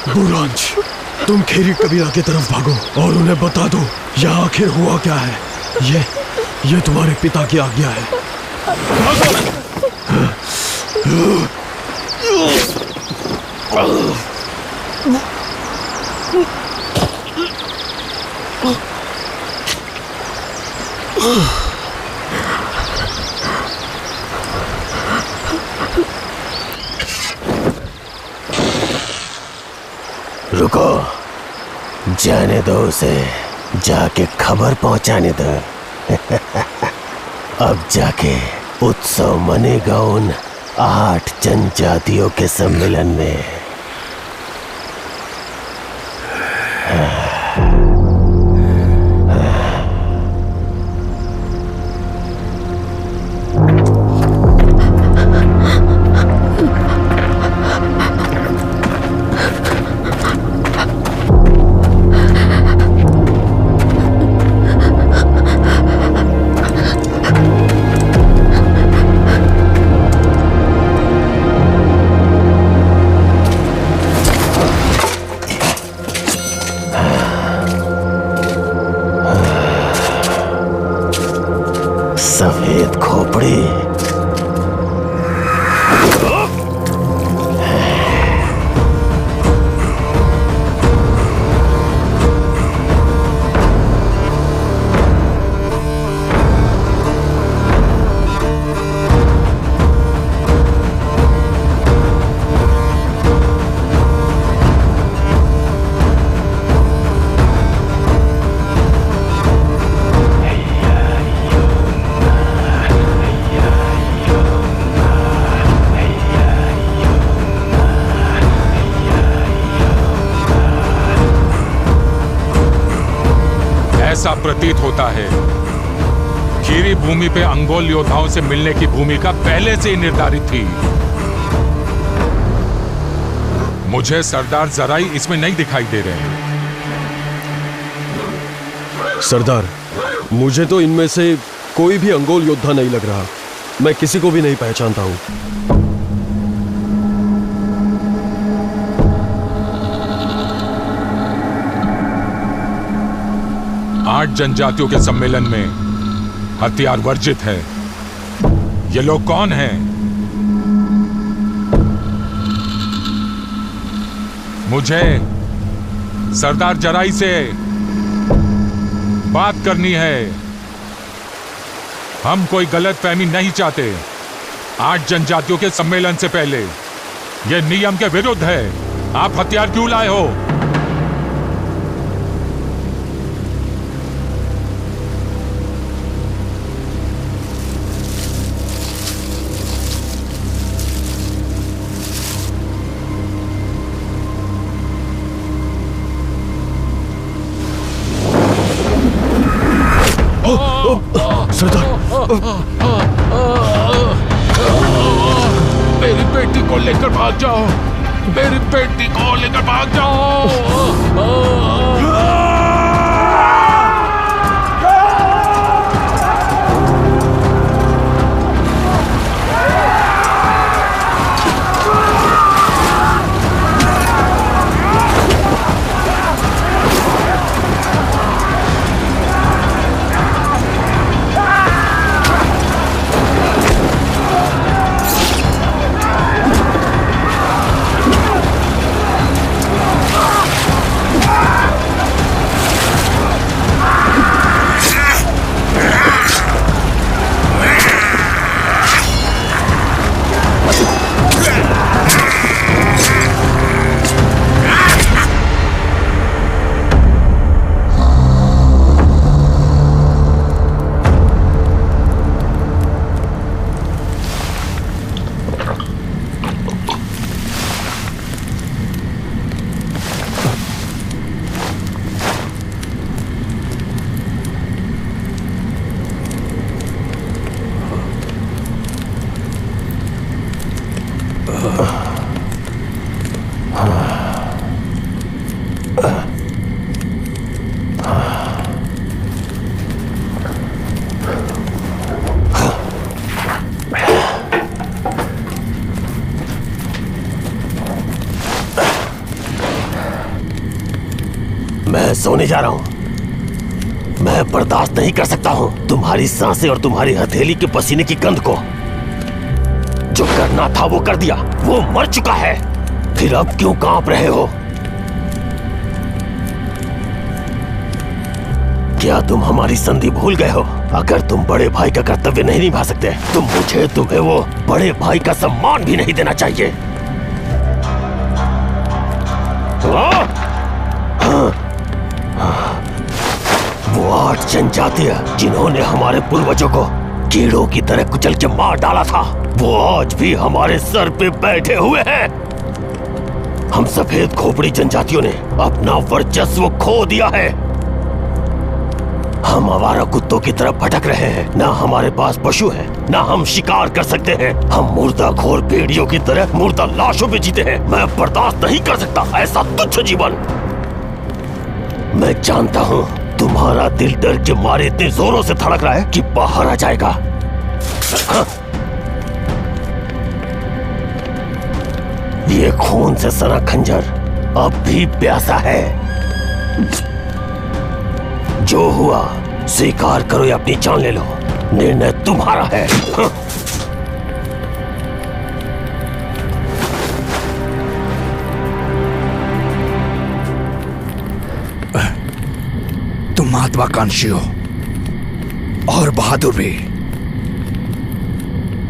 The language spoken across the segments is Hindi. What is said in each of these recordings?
बुरांश, तुम खेरी कबीरा की तरफ भागो और उन्हें बता दो यहाँ आखिर हुआ क्या है। ये तुम्हारे पिता की आज्ञा है। रुको, जाने दो उसे, जाके खबर पहुंचाने दो। अब जाके उत्सव मनेगा उन 8 जनजातियों के सम्मेलन में। सफेद खोपड़ी, ऐसा प्रतीत होता है खीरी भूमि पे अंगोल योद्धाओं से मिलने की भूमिका पहले से ही निर्धारित थी। मुझे सरदार जराई इसमें नहीं दिखाई दे रहे हैं। सरदार, मुझे तो इनमें से कोई भी अंगोल योद्धा नहीं लग रहा। मैं किसी को भी नहीं पहचानता हूं। 8 जनजातियों के सम्मेलन में हथियार वर्जित है। ये लोग कौन हैं? मुझे सरदार जराई से बात करनी है। हम कोई गलतफहमी नहीं चाहते। 8 जनजातियों के सम्मेलन से पहले यह नियम के विरुद्ध है। आप हथियार क्यों लाए हो? सरदार, मेरी बेटी को लेकर भाग जाओ। मेरी बेटी को लेकर भाग जाओ। सोने जा रहा हूं। मैं बर्दाश्त नहीं कर सकता हूं तुम्हारी सांसें और तुम्हारी हथेली के पसीने की गंध को। जो करना था वो कर दिया, वो मर चुका है। फिर अब क्यों कांप रहे हो? क्या तुम हमारी संधि भूल गए हो? अगर तुम बड़े भाई का कर्तव्य नहीं निभा सकते तो मुझे तुम्हें वो बड़े भाई का सम्मान भी नहीं देना चाहिए। वो 8 जनजातीय जिन्होंने हमारे पूर्वजों को कीड़ों की तरह कुचल के मार डाला था, वो आज भी हमारे सर पे बैठे हुए हैं। हम सफेद खोपड़ी जनजातियों ने अपना वर्चस्व खो दिया है। हम आवारा कुत्तों की तरफ भटक रहे हैं। ना हमारे पास पशु है, ना हम शिकार कर सकते हैं। हम मुर्दाखोर भेड़ियों की तरह मुर्दा लाशों पे जीते हैं। मैं बर्दाश्त नहीं कर सकता ऐसा तुच्छ जीवन। मैं जानता हूँ तुम्हारा दिल डर के मारे इतने जोरों से धड़क रहा है कि बाहर आ जाएगा। हाँ। ये खून से सना खंजर अब भी प्यासा है। जो हुआ स्वीकार करो या अपनी जान ले लो, निर्णय तुम्हारा है। हाँ। तुम महत्वाकांक्षी हो और बहादुर भी।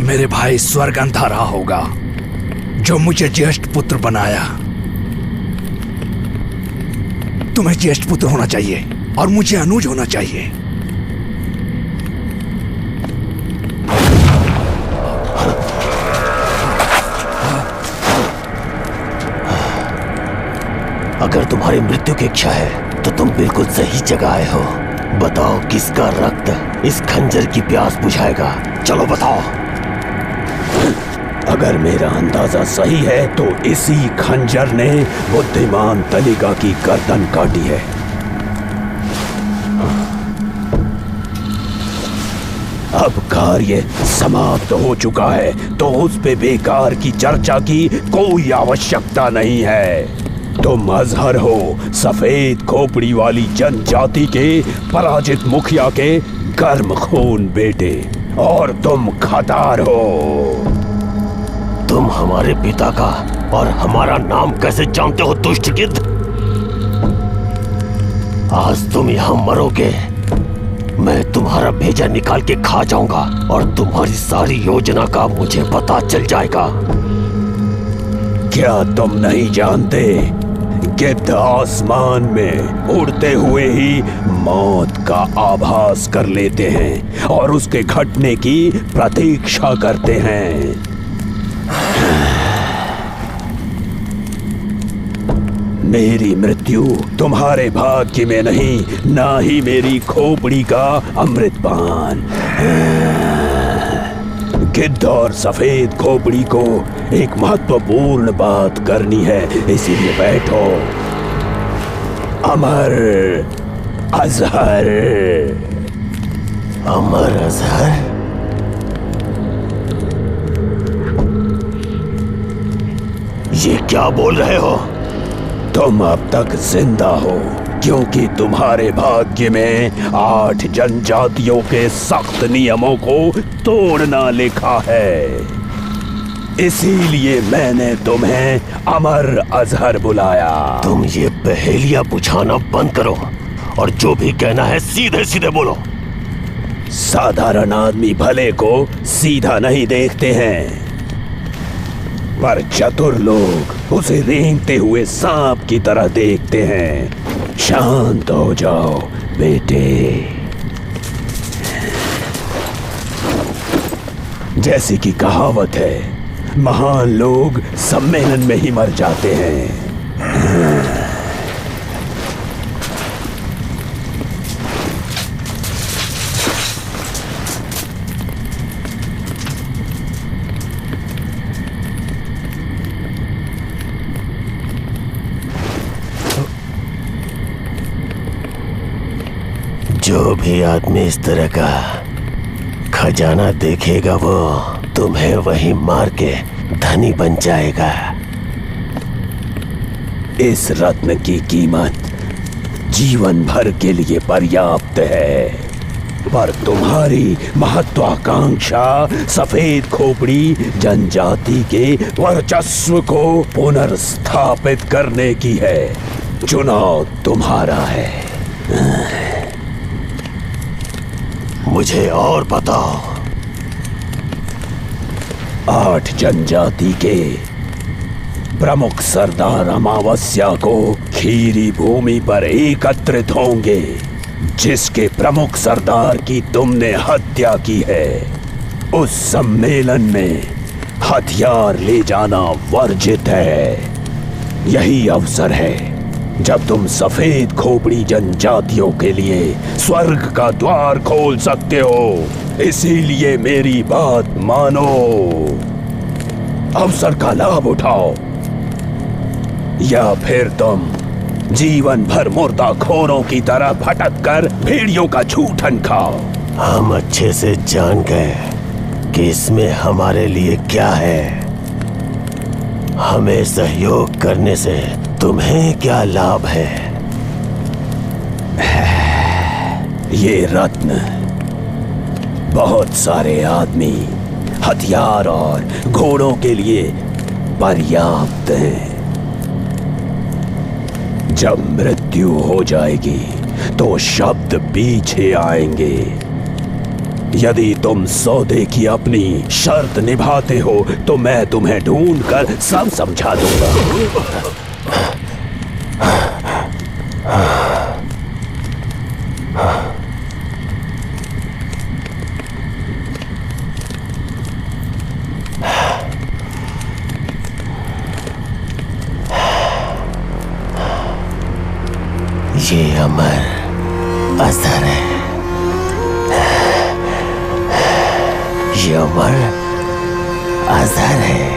मेरे भाई स्वर्गंधा रहा होगा जो मुझे ज्येष्ठ पुत्र बनाया। तुम्हें ज्येष्ठ पुत्र होना चाहिए और मुझे अनुज होना चाहिए। अगर तुम्हारी मृत्यु की इच्छा है तो तुम बिल्कुल सही जगह आए हो। बताओ किसका रक्त इस खंजर की प्यास बुझाएगा? चलो बताओ। अगर मेरा अंदाजा सही है तो इसी खंजर ने बुद्धिमान तलिका की गर्दन काटी है। अब कार्य समाप्त हो चुका है तो उस पे बेकार की चर्चा की कोई आवश्यकता नहीं है। तुम अजहर हो, सफेद खोपड़ी वाली जनजाति के पराजित मुखिया के गर्म खून बेटे, और तुम खदार हो। तुम हमारे पिता का और हमारा नाम कैसे जानते हो दुष्ट गिद्ध? आज तुम यहां मरोगे, मैं तुम्हारा भेजा निकाल के खा जाऊंगा और तुम्हारी सारी योजना का मुझे पता चल जाएगा। क्या तुम नहीं जानते गिद्ध आसमान में उड़ते हुए ही मौत का आभास कर लेते हैं और उसके घटने की प्रतीक्षा करते हैं। मेरी मृत्यु तुम्हारे भाग्य में नहीं, ना ही मेरी खोपड़ी का अमृतपान। गिद्ध और सफेद खोपड़ी को एक महत्वपूर्ण बात करनी है, इसीलिए बैठो। अमर अजहर। अमर अजहर? ये क्या बोल रहे हो? तुम अब तक जिंदा हो क्योंकि तुम्हारे भाग्य में 8 जनजातियों के सख्त नियमों को तोड़ना लिखा है। इसीलिए मैंने तुम्हें अमर अजहर बुलाया। तुम ये पहेलियां बुझाना बंद करो और जो भी कहना है सीधे सीधे बोलो। साधारण आदमी भले को सीधा नहीं देखते हैं, पर चतुर लोग उसे रेंगते हुए सांप की तरह देखते हैं। शांत हो जाओ बेटे। जैसी कि कहावत है, महान लोग सम्मेलन में ही मर जाते हैं। जो भी आदमी इस तरह का खजाना देखेगा वो तुम्हें वहीं मार के धनी बन जाएगा। इस रत्न की कीमत जीवन भर के लिए पर्याप्त है, पर तुम्हारी महत्वाकांक्षा सफेद खोपड़ी जनजाति के वर्चस्व को पुनर्स्थापित करने की है। चुनाव तुम्हारा है। मुझे और बताओ। 8 जनजाति के प्रमुख सरदार अमावस्या को खीरी भूमि पर एकत्रित होंगे, जिसके प्रमुख सरदार की तुमने हत्या की है। उस सम्मेलन में हथियार ले जाना वर्जित है। यही अवसर है जब तुम सफेद खोपड़ी जनजातियों के लिए स्वर्ग का द्वार खोल सकते हो। इसीलिए मेरी बात मानो, अवसर का लाभ उठाओ, या फिर तुम जीवन भर मुर्दाखोरों की तरह भटक कर भेड़ियों का झूठन खाओ। हम अच्छे से जान गए कि इसमें हमारे लिए क्या है। हमें सहयोग करने से तुम्हें क्या लाभ है? ये रत्न, बहुत सारे आदमी, हथियार और घोड़ों के लिए पर्याप्त हैं। जब मृत्यु हो जाएगी तो शब्द पीछे आएंगे। यदि तुम सौदे की अपनी शर्त निभाते हो तो मैं तुम्हें ढूंढकर सब समझा दूंगा। ये अमर असर है। ये अमर असर है।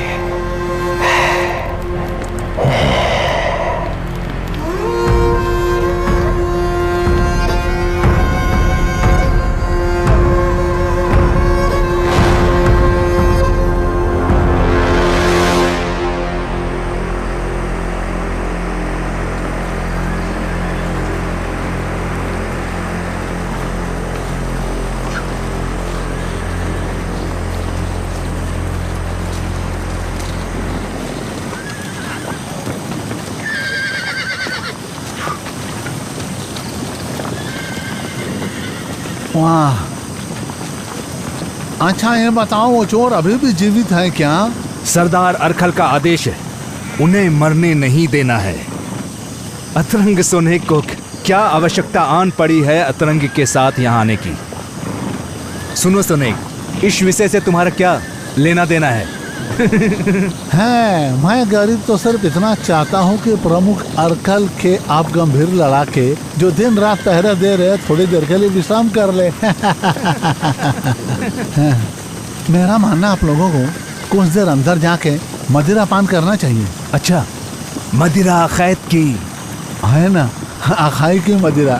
वाह, अच्छा ये बताओ, वो चोर अभी भी जीवित है क्या? सरदार अरखल का आदेश है, उन्हें मरने नहीं देना है। अतरंग सोनेक को क्या आवश्यकता आन पड़ी है अतरंग के साथ यहाँ आने की? सुनो सोनेक, इस विषय से तुम्हारा क्या लेना देना है? है, मैं गरीब तो सिर्फ इतना चाहता हूँ कि प्रमुख अरखल के आप गंभीर लड़ाके जो दिन रात पहरा दे रहे थोड़ी देर के लिए विश्राम कर ले। मेरा मानना आप लोगों को कुछ देर अंदर जाके मदिरा पान करना चाहिए। अच्छा, मदिरा अखायत की है ना? अखाई की मदिरा।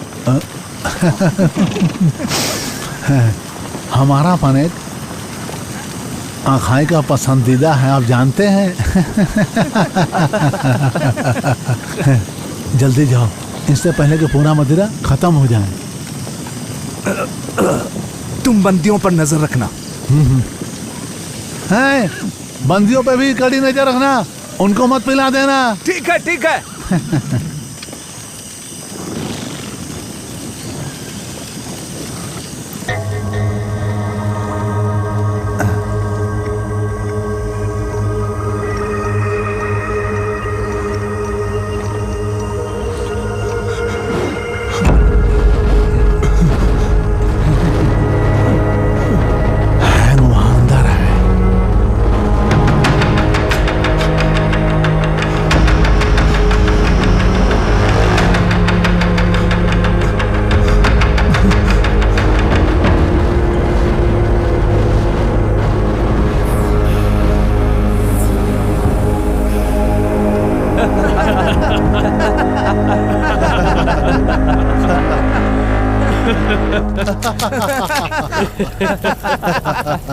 हमारा पनेक अखाई का पसंदीदा है, आप जानते हैं। जल्दी जाओ, इससे पहले कि पूरा मदिरा खत्म हो जाए। तुम बंदियों पर नजर रखना। है, बंदियों पे भी कड़ी नजर रखना, उनको मत पिला देना। ठीक है, ठीक है।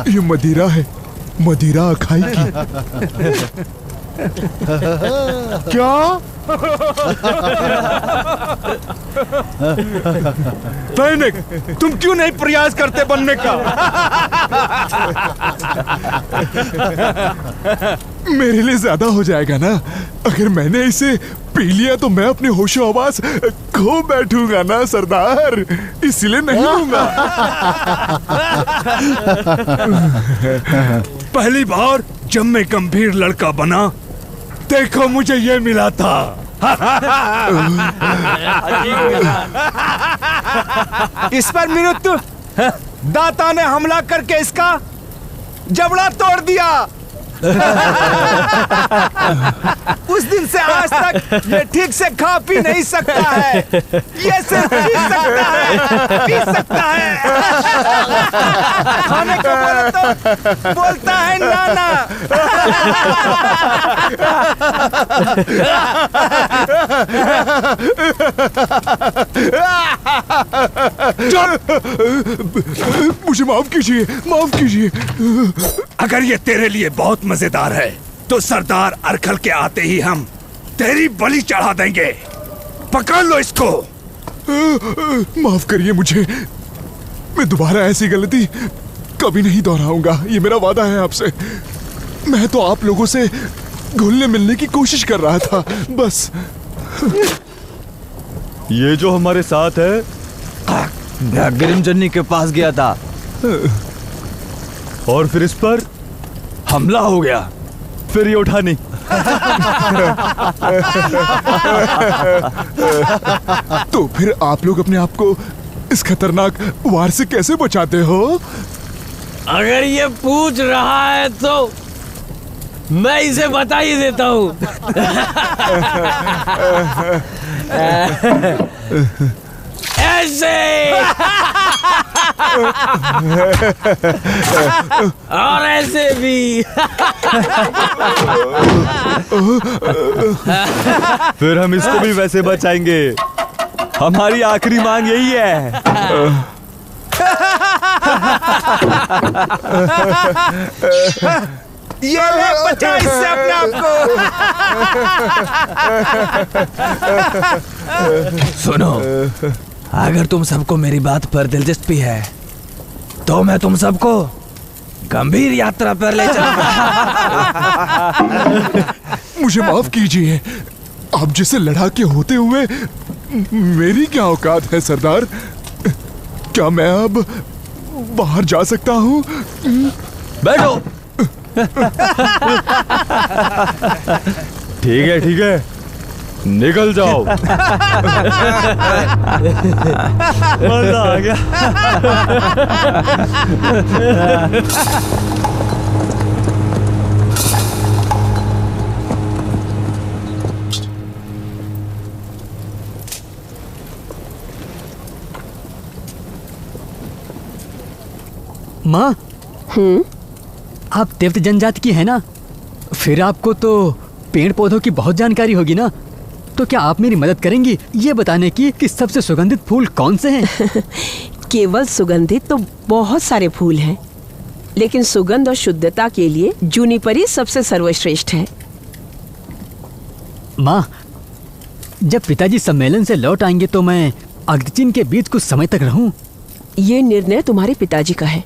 ये मदिरा है, मदिरा अखाई की। क्या? सैनिक, तुम क्यों नहीं प्रयास करते बनने का? मेरे लिए ज्यादा हो जाएगा ना। अगर मैंने इसे पी लिया तो मैं अपनी होशो आवाज खो बैठूंगा ना सरदार, इसलिए नहीं लूंगा। पहली बार जब मैं गंभीर लड़का बना, देखो मुझे ये मिला था। इस पर मृत्यु दाता ने हमला करके इसका जबड़ा तोड़ दिया। उस दिन से आज तक ये ठीक से खा पी नहीं सकता है। ये सिर्फ पी सकता है। खाने को बोले तो बोलता है नाना। मुझे माफ कीजिए, माफ कीजिए। अगर ये तेरे लिए बहुत मजेदार है तो सरदार अरखल के आते ही हम तेरी बलि चढ़ा देंगे। पकड़ लो इसको। माफ करिए मुझे, मैं दोबारा ऐसी गलती कभी नहीं दोहराऊंगा, ये मेरा वादा है आपसे। मैं तो आप लोगों से घुलने मिलने की कोशिश कर रहा था बस। ये जो हमारे साथ है, गिरिमजन्नी के पास गया था और फिर इस पर हमला हो गया, फिर ये उठा नहीं। तो फिर आप लोग अपने आप को इस खतरनाक वार से कैसे बचाते हो? अगर ये पूछ रहा है तो मैं इसे बता ही देता हूँ। ऐसे और ऐसे भी। फिर हम इसको भी वैसे बचाएंगे। हमारी आखिरी मांग यही है। ये ले, बचा इससे अपने आप को। सुनो, अगर तुम सबको मेरी बात पर दिलचस्पी है तो मैं तुम सबको गंभीर यात्रा पर ले चलूंगा। मुझे माफ कीजिए, आप जैसे लड़ाके होते हुए मेरी क्या औकात है सरदार? क्या मैं अब बाहर जा सकता हूँ? बैठो। ठीक है, निकल जाओ। मजा आ गया। माँ, आप देवता जनजाति की है ना? फिर आपको तो पेड़ पौधों की बहुत जानकारी होगी ना? तो क्या आप मेरी मदद करेंगी ये बताने की कि सबसे सुगंधित फूल कौन से हैं? केवल सुगंधित तो बहुत सारे फूल हैं, लेकिन सुगंध और शुद्धता के लिए जूनिपर सबसे सर्वश्रेष्ठ है। माँ, जब पिताजी सम्मेलन से लौट आएंगे तो मैं अग्निचिन्ह के बीच कुछ समय तक रहूं? ये निर्णय तुम्हारे पिताजी का है,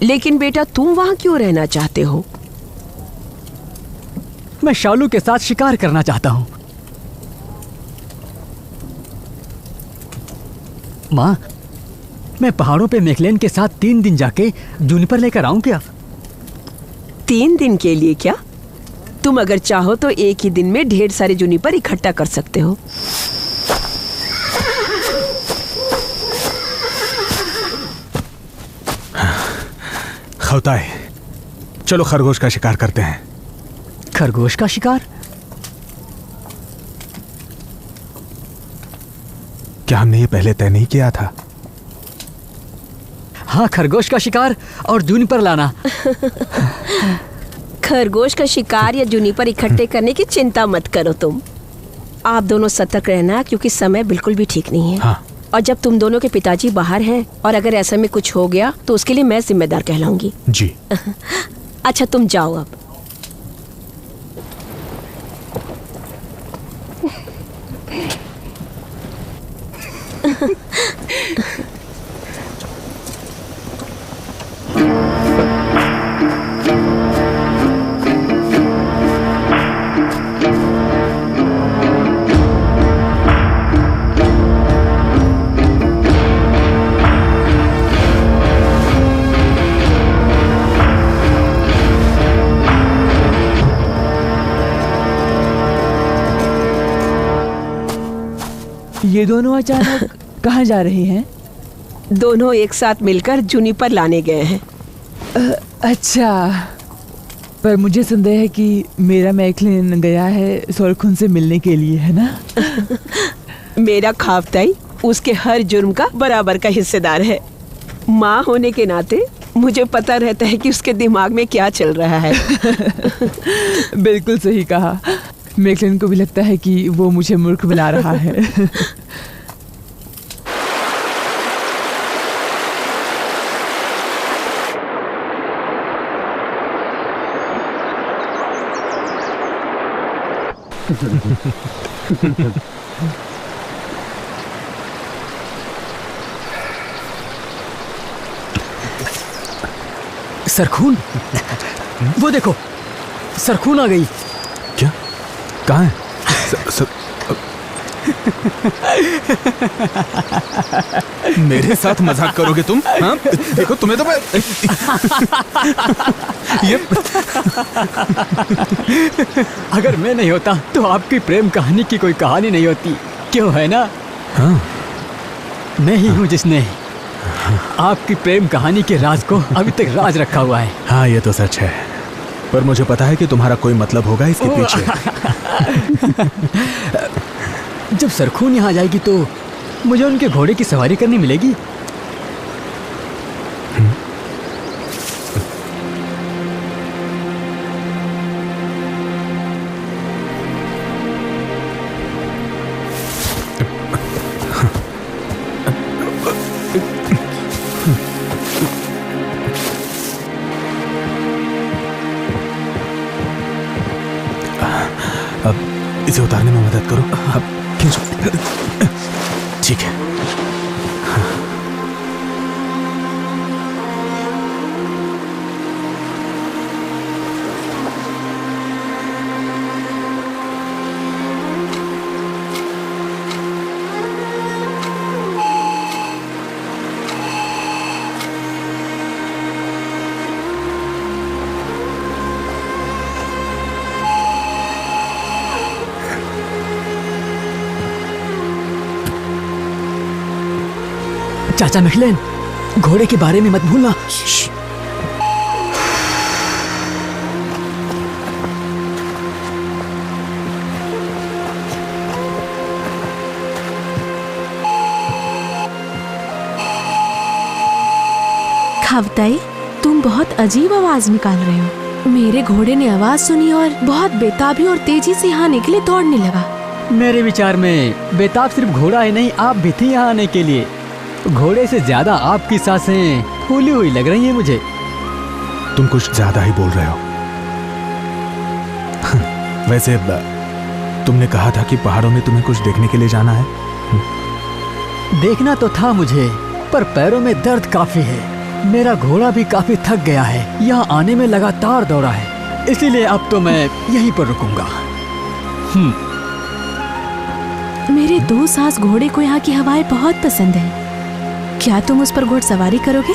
लेकिन बेटा तुम वहां क्यों रहना चाहते हो? मैं शालू के साथ शिकार करना चाहता हूँ। माँ, मैं पहाड़ों पे मैकलेन के साथ 3 दिन जाके जूनिपर लेकर आऊं क्या? 3 दिन के लिए क्या? तुम अगर चाहो तो एक ही दिन में ढेर सारे जूनिपर इकट्ठा कर सकते हो। खौताए, चलो खरगोश का शिकार करते हैं। खरगोश का शिकार? क्या हमने ये पहले तय नहीं किया था? हाँ, खरगोश का शिकार और जूनिपर लाना। खरगोश का शिकार या जूनिपर इकट्ठे करने की चिंता मत करो तुम। आप दोनों सतर्क रहना, क्योंकि समय बिल्कुल भी ठीक नहीं है। हाँ। और जब तुम दोनों के पिताजी बाहर हैं और अगर ऐसा में कुछ हो गया तो उसके लिए मैं जिम्मेदार कहलाऊंगी। जी। अच्छा, तुम जाओ अब। ये दोनों अचानक कहाँ जा रहे हैं? दोनों एक साथ मिलकर जूनिपर लाने गए हैं। अच्छा, पर मुझे संदेह है कि मेरा मैकलिन गया है सोरखुन से मिलने के लिए, है ना? मेरा खावताई उसके हर जुर्म का बराबर का हिस्सेदार है। माँ होने के नाते मुझे पता रहता है कि उसके दिमाग में क्या चल रहा है। बिल्कुल सही कहा। मैकलिन को भी लगता है कि वो मुझे मूर्ख बना रहा है। सरखून, वो देखो सरखून आ गई। क्या? कहाँ है? मेरे साथ मजाक करोगे तुम? हाँ? देखो तुम्हें तो मैं ये अगर मैं नहीं होता तो आपकी प्रेम कहानी की कोई कहानी नहीं होती, क्यों है ना? हाँ? मैं ही हूँ जिसने आपकी प्रेम कहानी के राज को अभी तक राज रखा हुआ है। हाँ, ये तो सच है, पर मुझे पता है कि तुम्हारा कोई मतलब होगा इसके पीछे। जब सरखून यहाँ जाएगी तो मुझे उनके घोड़े की सवारी करनी मिलेगी। अब इसे उतारने में मदद करो। अब खींचो। ठीक है। चाचा मैकलिन, घोड़े के बारे में मत भूलना। खावताई, तुम बहुत अजीब आवाज निकाल रहे हो। मेरे घोड़े ने आवाज सुनी और बहुत बेताबी और तेजी से यहाँ निकले दौड़ने लगा। मेरे विचार में बेताब सिर्फ घोड़ा ही नहीं, आप भी थी यहाँ आने के लिए। घोड़े से ज्यादा आपकी सांसें फूली हुई लग रही हैं मुझे। तुम कुछ ज्यादा ही बोल रहे हो। वैसे तुमने कहा था कि पहाड़ों में तुम्हें कुछ देखने के लिए जाना है। देखना तो था मुझे, पर पैरों में दर्द काफी है। मेरा घोड़ा भी काफी थक गया है, यहाँ आने में लगातार दौड़ा है, इसीलिए अब तो मैं यहीं पर रुकूंगा। मेरे दो सास घोड़े को यहाँ की हवाएं बहुत पसंद है। क्या तुम उस पर घोड़सवारी करोगे?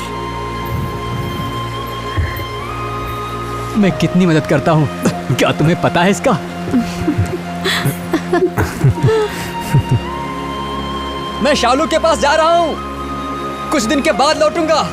मैं कितनी मदद करता हूँ, क्या तुम्हें पता है इसका? मैं शालू के पास जा रहा हूँ, कुछ दिन के बाद लौटूंगा।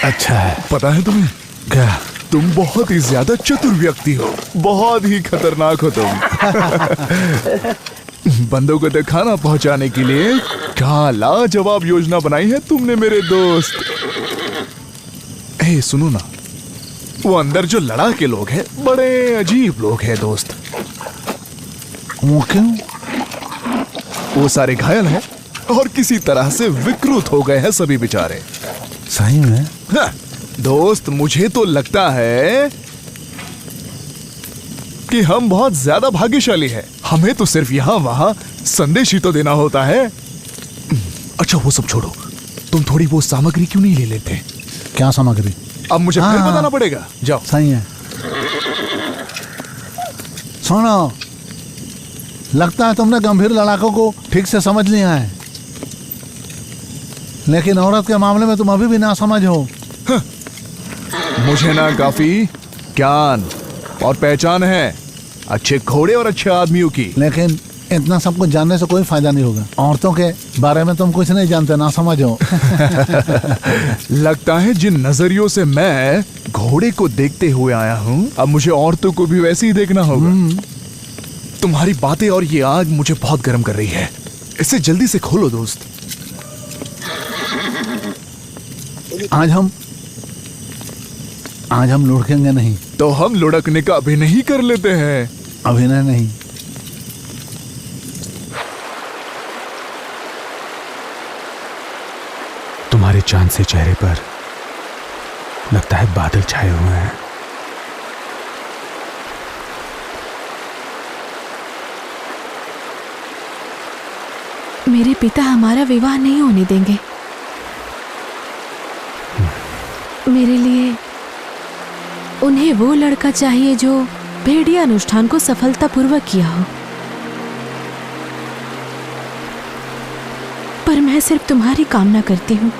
अच्छा है। पता है तुम्हें क्या? तुम बहुत ही ज्यादा चतुर व्यक्ति हो, बहुत ही खतरनाक हो तुम। बंदों को तो खाना पहुंचाने के लिए क्या लाजवाब योजना बनाई है तुमने मेरे दोस्त। सुनो ना, वो अंदर जो लड़ाके लोग हैं बड़े अजीब लोग हैं दोस्त। वो क्यों? वो सारे घायल हैं और किसी तरह से विकृत हो गए हैं सभी बेचारे। सही में? हाँ, दोस्त मुझे तो लगता है कि हम बहुत ज्यादा भाग्यशाली हैं। हमें तो सिर्फ यहाँ वहाँ संदेश ही तो देना होता है। अच्छा वो सब छोड़ो, तुम थोड़ी वो सामग्री क्यों नहीं ले लेते? क्या सामग्री? अब मुझे फिर बताना पड़ेगा। जाओ। सही है। सुनो, लगता है तुमने गंभीर लड़ाकों को ठीक से समझ लिया है, लेकिन औरत के मामले में तुम अभी भी ना समझ हो। मुझे ना काफी ज्ञान और पहचान है अच्छे घोड़े और अच्छे आदमियों की, लेकिन इतना सब कुछ जानने से कोई फायदा नहीं होगा। औरतों के बारे में तुम कुछ नहीं जानते, ना समझो। लगता है जिन नजरियों से मैं घोड़े को देखते हुए आया हूँ, अब मुझे औरतों को भी वैसे ही देखना होगा। तुम्हारी बातें और ये आग मुझे बहुत गर्म कर रही है, इसे जल्दी से खोलो दोस्त। आज हम लुढ़केंगे नहीं। तो हम लुढ़कने का अभिनय ही कर लेते हैं। अभिनय नहीं। तुम्हारे चांद से चेहरे पर लगता है बादल छाए हुए हैं। मेरे पिता हमारा विवाह नहीं होने देंगे। मेरे लिए उन्हें वो लड़का चाहिए जो भेड़िया अनुष्ठान को सफलतापूर्वक किया हो। पर मैं सिर्फ तुम्हारी कामना करती हूँ।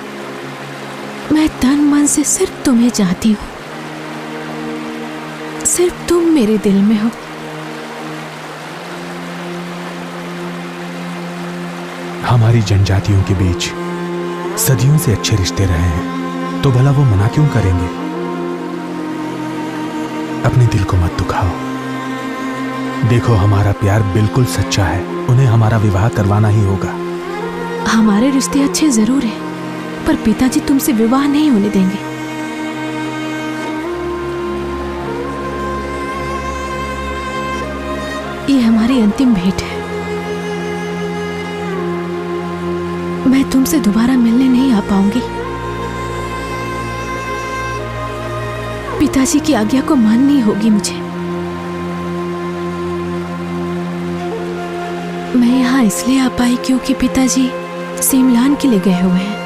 मैं तन मन से सिर्फ तुम्हें चाहती हूँ। सिर्फ तुम मेरे दिल में हो। हमारी जनजातियों के बीच सदियों से अच्छे रिश्ते रहे हैं, तो भला वो मना क्यों करेंगे? अपने दिल को मत दुखाओ। देखो हमारा प्यार बिल्कुल सच्चा है, उन्हें हमारा विवाह करवाना ही होगा। हमारे रिश्ते अच्छे जरूर हैं, पर पिताजी तुमसे विवाह नहीं होने देंगे। ये हमारी अंतिम भेंट है। मैं तुमसे दोबारा मिलने नहीं आ पाऊंगी। पिताजी की आज्ञा को माननी होगी मुझे। मैं यहाँ इसलिए आ पाई क्योंकि पिताजी सीमलान के लिए गए हुए हैं।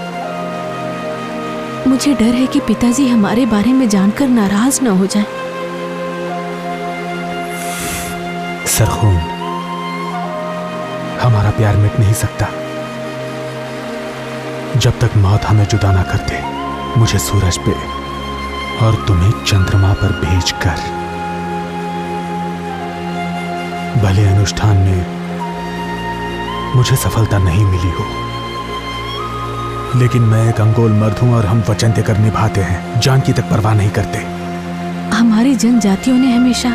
मुझे डर है कि पिताजी हमारे बारे में जानकर नाराज न हो जाएं। सरखून, हमारा प्यार मिट नहीं सकता जब तक मौत हमें जुदा ना कर दे। मुझे सूरज पे और तुम्हें चंद्रमा पर भेजकर। भले अनुष्ठान में मुझे सफलता नहीं मिली हो, लेकिन मैं एक अंगोल मर्द हूं और हम वचन देकर निभाते हैं, जान की तक परवाह नहीं करते। हमारी जनजातियों ने हमेशा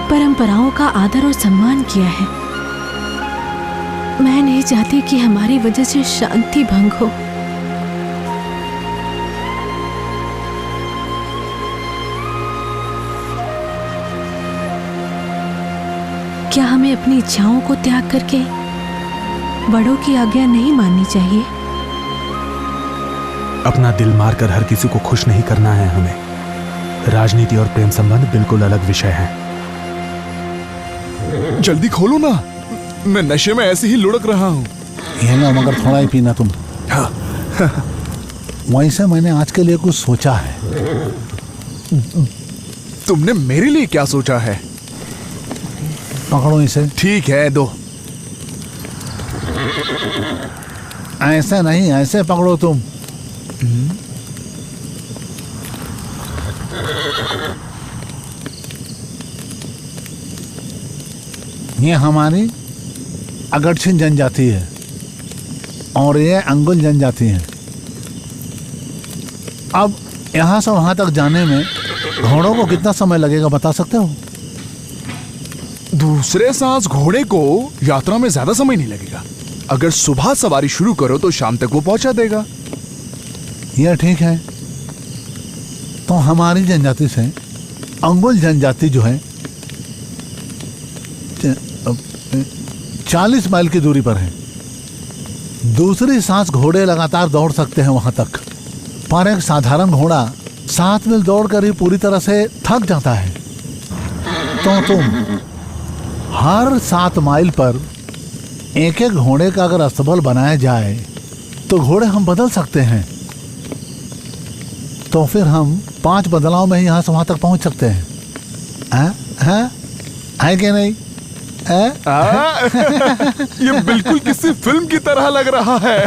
परंपराओं का आदर और सम्मान किया है। मैं नहीं चाहती कि हमारी वजह से शांति भंग हो। क्या हमें अपनी इच्छाओं को त्याग करके बड़ों की आज्ञा नहीं माननी चाहिए? अपना दिल मारकर हर किसी को खुश नहीं करना है हमें। राजनीति और प्रेम संबंध बिल्कुल अलग विषय है। जल्दी खोलो ना, मैं नशे में ऐसे ही लुढ़क रहा हूँ। ये ना, मगर थोड़ा ही पीना तुम। हाँ। वैसे मैंने आज के लिए कुछ सोचा है। तुमने मेरे लिए क्या सोचा है? पकड़ो इसे। ठीक है, दो। ऐसे नहीं, ऐसे पकड़ो तुम। ये हमारी अगरछिन जनजाति है और ये अंगुल जनजाति है। अब यहाँ से वहाँ तक जाने में घोड़ों को कितना समय लगेगा बता सकते हो? दूसरे सांस घोड़े को यात्रा में ज्यादा समय नहीं लगेगा। अगर सुबह सवारी शुरू करो तो शाम तक वो पहुंचा देगा। यह ठीक है। तो हमारी जनजाति से अंगुल जनजाति जो है 40 माइल की दूरी पर है। दूसरी सांस घोड़े लगातार दौड़ सकते हैं वहां तक, पर एक साधारण घोड़ा 7 मील दौड़कर ही पूरी तरह से थक जाता है। तो तुम हर 7 माइल पर एक एक घोड़े का अगर अस्तबल बनाया जाए तो घोड़े हम बदल सकते हैं। तो फिर हम 5 बदलाव में ही यहाँ से वहां तक पहुंच सकते हैं। है कि नहीं? ये बिल्कुल किसी फिल्म की तरह लग रहा है।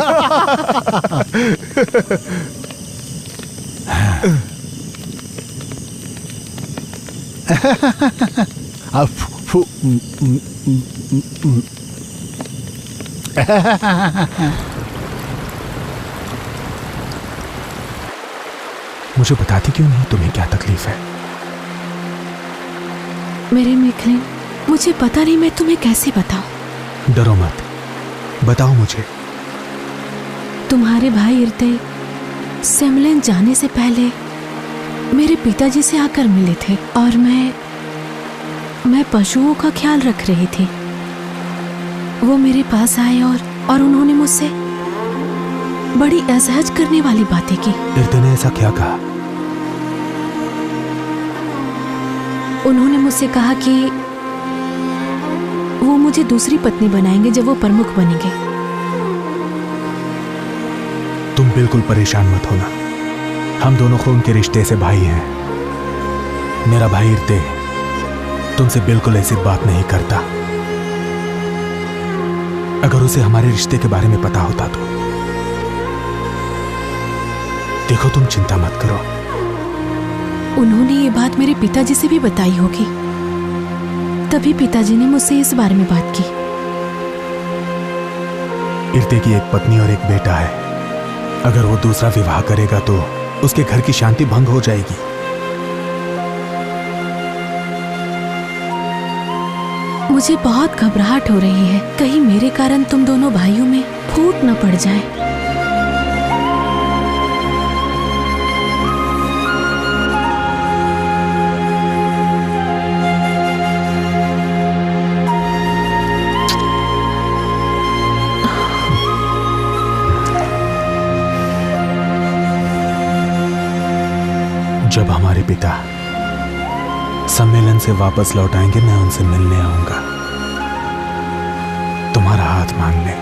मुझे बताती क्यों नहीं तुम्हें क्या तकलीफ है? मेरे मेखलिन, मुझे पता नहीं मैं तुम्हें कैसे बताऊं। डरो मत, बताओ मुझे। तुम्हारे भाई इर्ते सेमलेन जाने से पहले मेरे पिताजी से आकर मिले थे और मैं पशुओं का ख्याल रख रही थी। वो मेरे पास आए और उन्होंने मुझसे बड़ी असहज करने वाली बातें की। इर्ते ने ऐसा क्या कहा? उन्होंने मुझसे कहा कि वो मुझे दूसरी पत्नी बनाएंगे जब वो प्रमुख बनेंगे। तुम बिल्कुल परेशान मत होना, हम दोनों खून के रिश्ते से भाई हैं। मेरा भाई इर्ते तुमसे बिल्कुल ऐसी बात नहीं करता। अगर उसे हमारे रिश्ते के बारे में पता होता तो। देखो तुम चिंता मत करो। उन्होंने ये बात मेरे पिताजी से भी बताई होगी, तभी पिताजी ने मुझसे इस बारे में बात की। इर्ते की एक पत्नी और एक बेटा है। अगर वो दूसरा विवाह करेगा तो उसके घर की शांति भंग हो जाएगी। मुझे बहुत घबराहट हो रही है, कहीं मेरे कारण तुम दोनों भाइयों में फूट न पड़ जाए। जब हमारे पिता सम्मेलन से वापस लौट आएंगे मैं उनसे मिलने आऊंगा, तुम्हारा हाथ मांगने।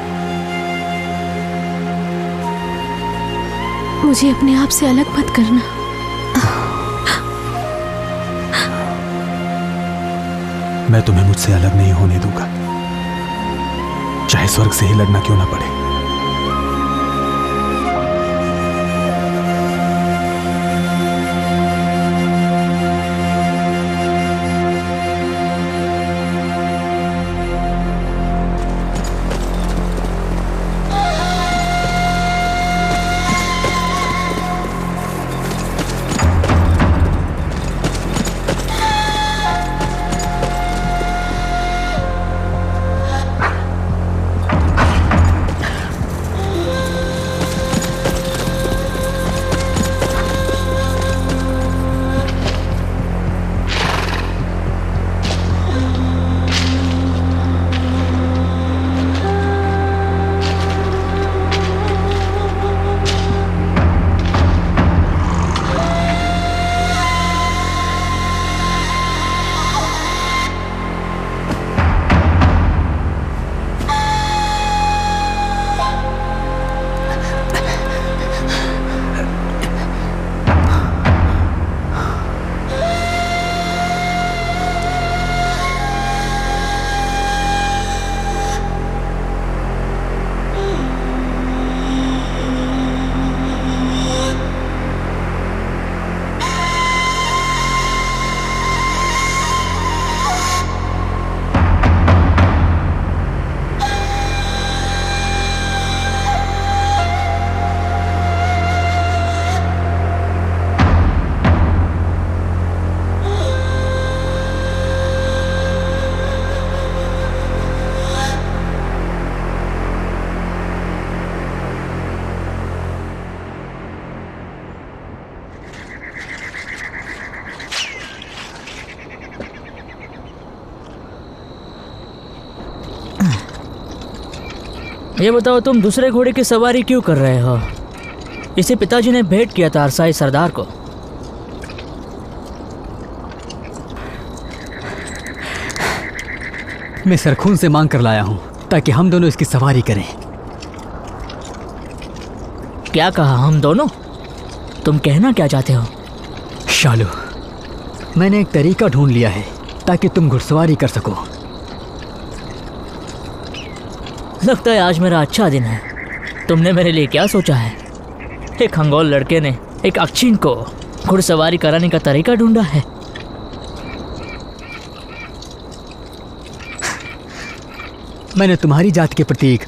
मुझे अपने आप से अलग मत करना। मैं तुम्हें मुझसे अलग नहीं होने दूंगा, चाहे स्वर्ग से ही लड़ना क्यों ना पड़े। ये बताओ तुम दूसरे घोड़े की सवारी क्यों कर रहे हो? इसे पिताजी ने भेंट किया था अरसाई सरदार को। मैं सरखून से मांग कर लाया हूँ ताकि हम दोनों इसकी सवारी करें। क्या कहा हम दोनों? तुम कहना क्या चाहते हो? शालू, मैंने एक तरीका ढूंढ लिया है ताकि तुम घुड़सवारी कर सको। लगता है आज मेरा अच्छा दिन है। तुमने मेरे लिए क्या सोचा है? एक हंगोल लड़के ने एक अक्षिण को घुड़सवारी कराने का तरीका ढूंढा है। मैंने तुम्हारी जात के प्रतीक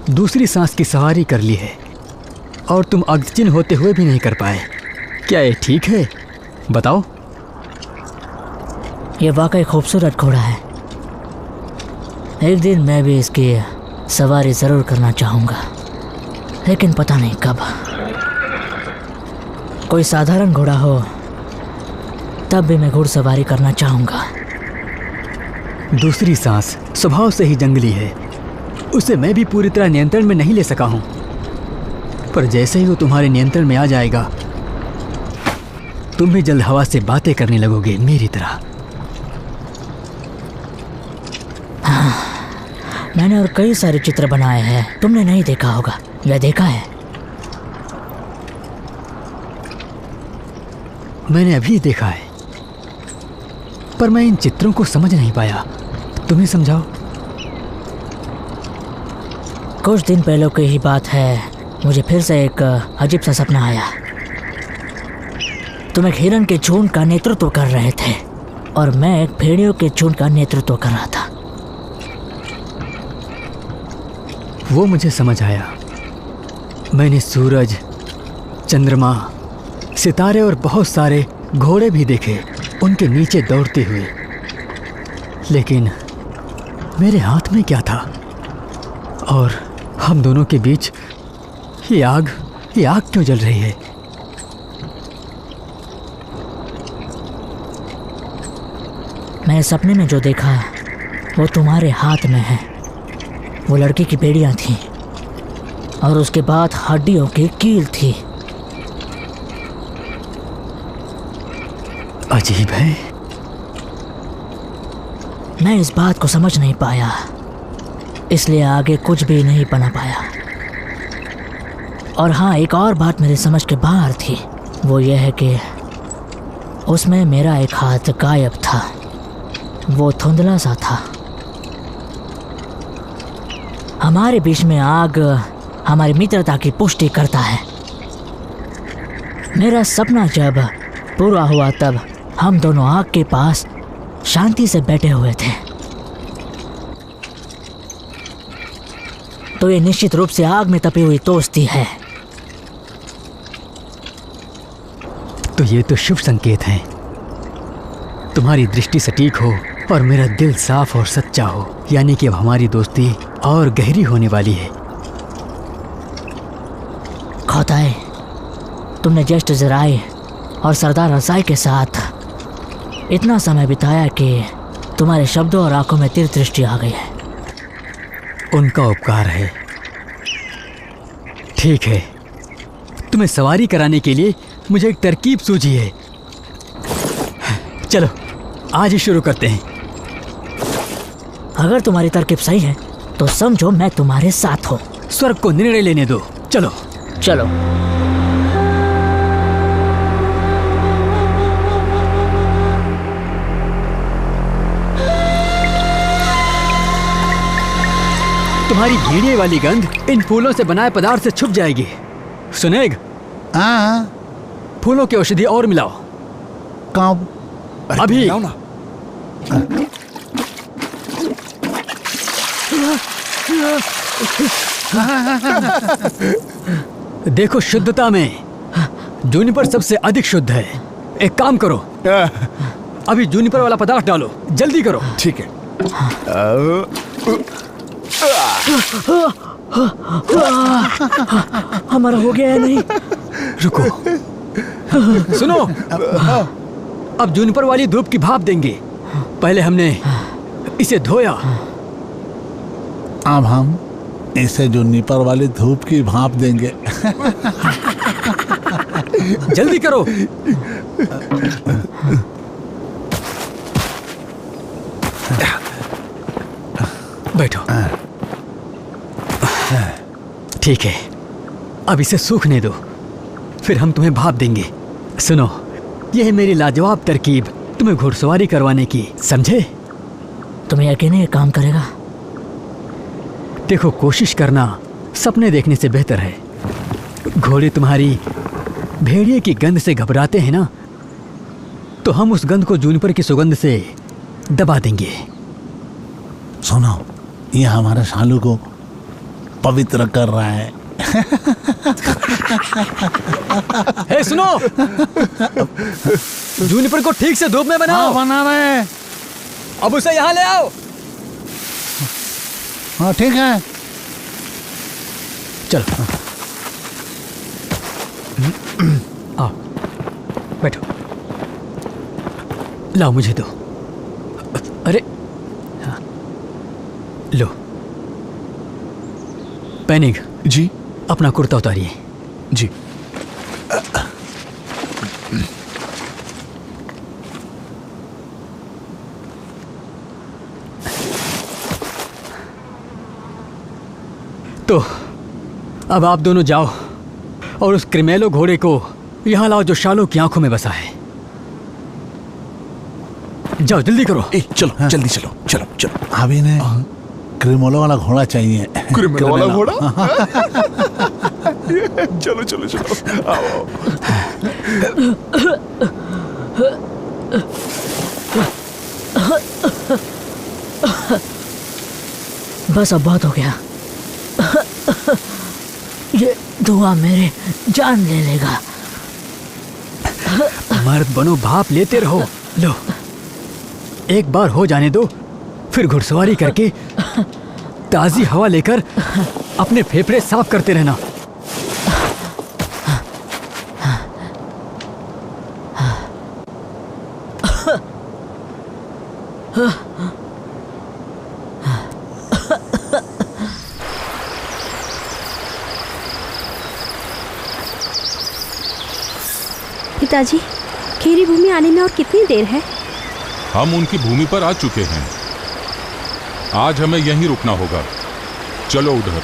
दूसरी सांस की सवारी कर ली है और तुम अग्रचिन होते हुए भी नहीं कर पाए। क्या ये ठीक है? बताओ। ये वाकई खूबसूरत घोड़ा है। एक दिन मैं भी इसकी सवारी ज़रूर करना चाहूँगा, लेकिन पता नहीं कब। कोई साधारण घोड़ा हो तब भी मैं घुड़सवारी करना चाहूँगा। दूसरी सांस स्वभाव से ही जंगली है, उसे मैं भी पूरी तरह नियंत्रण में नहीं ले सका हूँ, पर जैसे ही वो तुम्हारे नियंत्रण में आ जाएगा तुम भी जल्द हवा से बातें करने लगोगे मेरी तरह। मैंने और कई सारे चित्र बनाए हैं, तुमने नहीं देखा होगा या देखा है? मैंने अभी देखा है, पर मैं इन चित्रों को समझ नहीं पाया। तुम्हें समझाओ। कुछ दिन पहले की ही बात है, मुझे फिर से एक अजीब सा सपना आया। तुम एक हिरन के झुंड का नेतृत्व कर रहे थे और मैं एक भेड़ियों के झुंड का नेतृत्व कर रहा था। वो मुझे समझ आया। मैंने सूरज, चंद्रमा, सितारे और बहुत सारे घोड़े भी देखे उनके नीचे दौड़ते हुए, लेकिन मेरे हाथ में क्या था? और हम दोनों के बीच ये आग क्यों जल रही है? मैंने सपने में जो देखा वो तुम्हारे हाथ में है। वो लड़की की बेड़ियां थीं और उसके बाद हड्डियों की कील थी। अजीब है। मैं इस बात को समझ नहीं पाया, इसलिए आगे कुछ भी नहीं बना पाया। और हाँ, एक और बात मेरी समझ के बाहर थी। वो ये है कि उसमें मेरा एक हाथ गायब था। वो धुंधला सा था। हमारे बीच में आग हमारी मित्रता की पुष्टि करता है। मेरा सपना जब पूरा हुआ तब हम दोनों आग के पास शांति से बैठे हुए थे। तो ये निश्चित रूप से आग में तपी हुई दोस्ती है। तो ये तो शुभ संकेत है। तुम्हारी दृष्टि सटीक हो और मेरा दिल साफ और सच्चा हो, यानी कि अब हमारी दोस्ती और गहरी होने वाली है। खोताई, तुमने ज्येष्ठ जराई और सरदार रसाई के साथ इतना समय बिताया कि तुम्हारे शब्दों और आंखों में तीर दृष्टि आ गई है। उनका उपकार है। ठीक है, तुम्हें सवारी कराने के लिए मुझे एक तरकीब सूझी है। चलो आज ही शुरू करते हैं। अगर तुम्हारी तरकीब सही है तो समझो मैं तुम्हारे साथ हूँ। स्वर्ग को निर्णय लेने दो। चलो चलो। तुम्हारी भेड़िए वाली गंध इन फूलों से बनाए पदार्थ से छुप जाएगी। सुनेग? हाँ। फूलों की औषधि और मिलाओ। कब? अभी। ना। देखो शुद्धता में जूनिपर सबसे अधिक शुद्ध है। एक काम करो, अभी जूनिपर वाला पदार्थ डालो, जल्दी करो। ठीक है। हमारा हो गया है नहीं? रुको, सुनो, अब जूनिपर वाली धूप की भाप देंगे। पहले हमने इसे धोया, अब हम इसे जुन्नीपर वाली धूप की भाप देंगे। जल्दी करो। बैठो। ठीक है, अब इसे सूखने दो, फिर हम तुम्हें भाप देंगे। सुनो, यह है मेरी लाजवाब तरकीब तुम्हें घुड़सवारी करवाने की, समझे? तुम्हें यकीन है ये काम करेगा? देखो, कोशिश करना सपने देखने से बेहतर है। घोड़े तुम्हारी भेड़िए की गंध से घबराते हैं ना, तो हम उस गंध को जूनिपर की सुगंध से दबा देंगे। सुनो, ये हमारे सालू को पवित्र कर रहा है। हे सुनो, जूनिपर को ठीक से धूप में बनाओ। बना रहे। अब उसे यहाँ ले आओ। हाँ ठीक है, चलो आओ, बैठो। लाओ, मुझे दो। अरे हाँ, लो। पैनिग जी, अपना कुर्ता उतारिए। जी। तो अब आप दोनों जाओ और उस क्रिमेलो घोड़े को यहाँ लाओ जो शालो की आंखों में बसा है। जाओ, जल्दी करो। चलो, हाँ। जल्दी चलो, चलो चलो। अभी ने क्रिमेलो वाला घोड़ा चाहिए। क्रिमेलो वाला घोड़ा? चलो चलो चलो, आओ। बस अब बहुत हो गया। ये धुआं मेरे जान ले लेगा। मर्द बनो, भाप लेते रहो। लो, एक बार हो जाने दो, फिर घुड़सवारी करके ताजी हवा लेकर अपने फेफड़े साफ करते रहना। पिताजी, खेरी भूमि आने में और कितनी देर है? हम उनकी भूमि पर आ चुके हैं। आज हमें यहीं रुकना होगा। चलो उधर।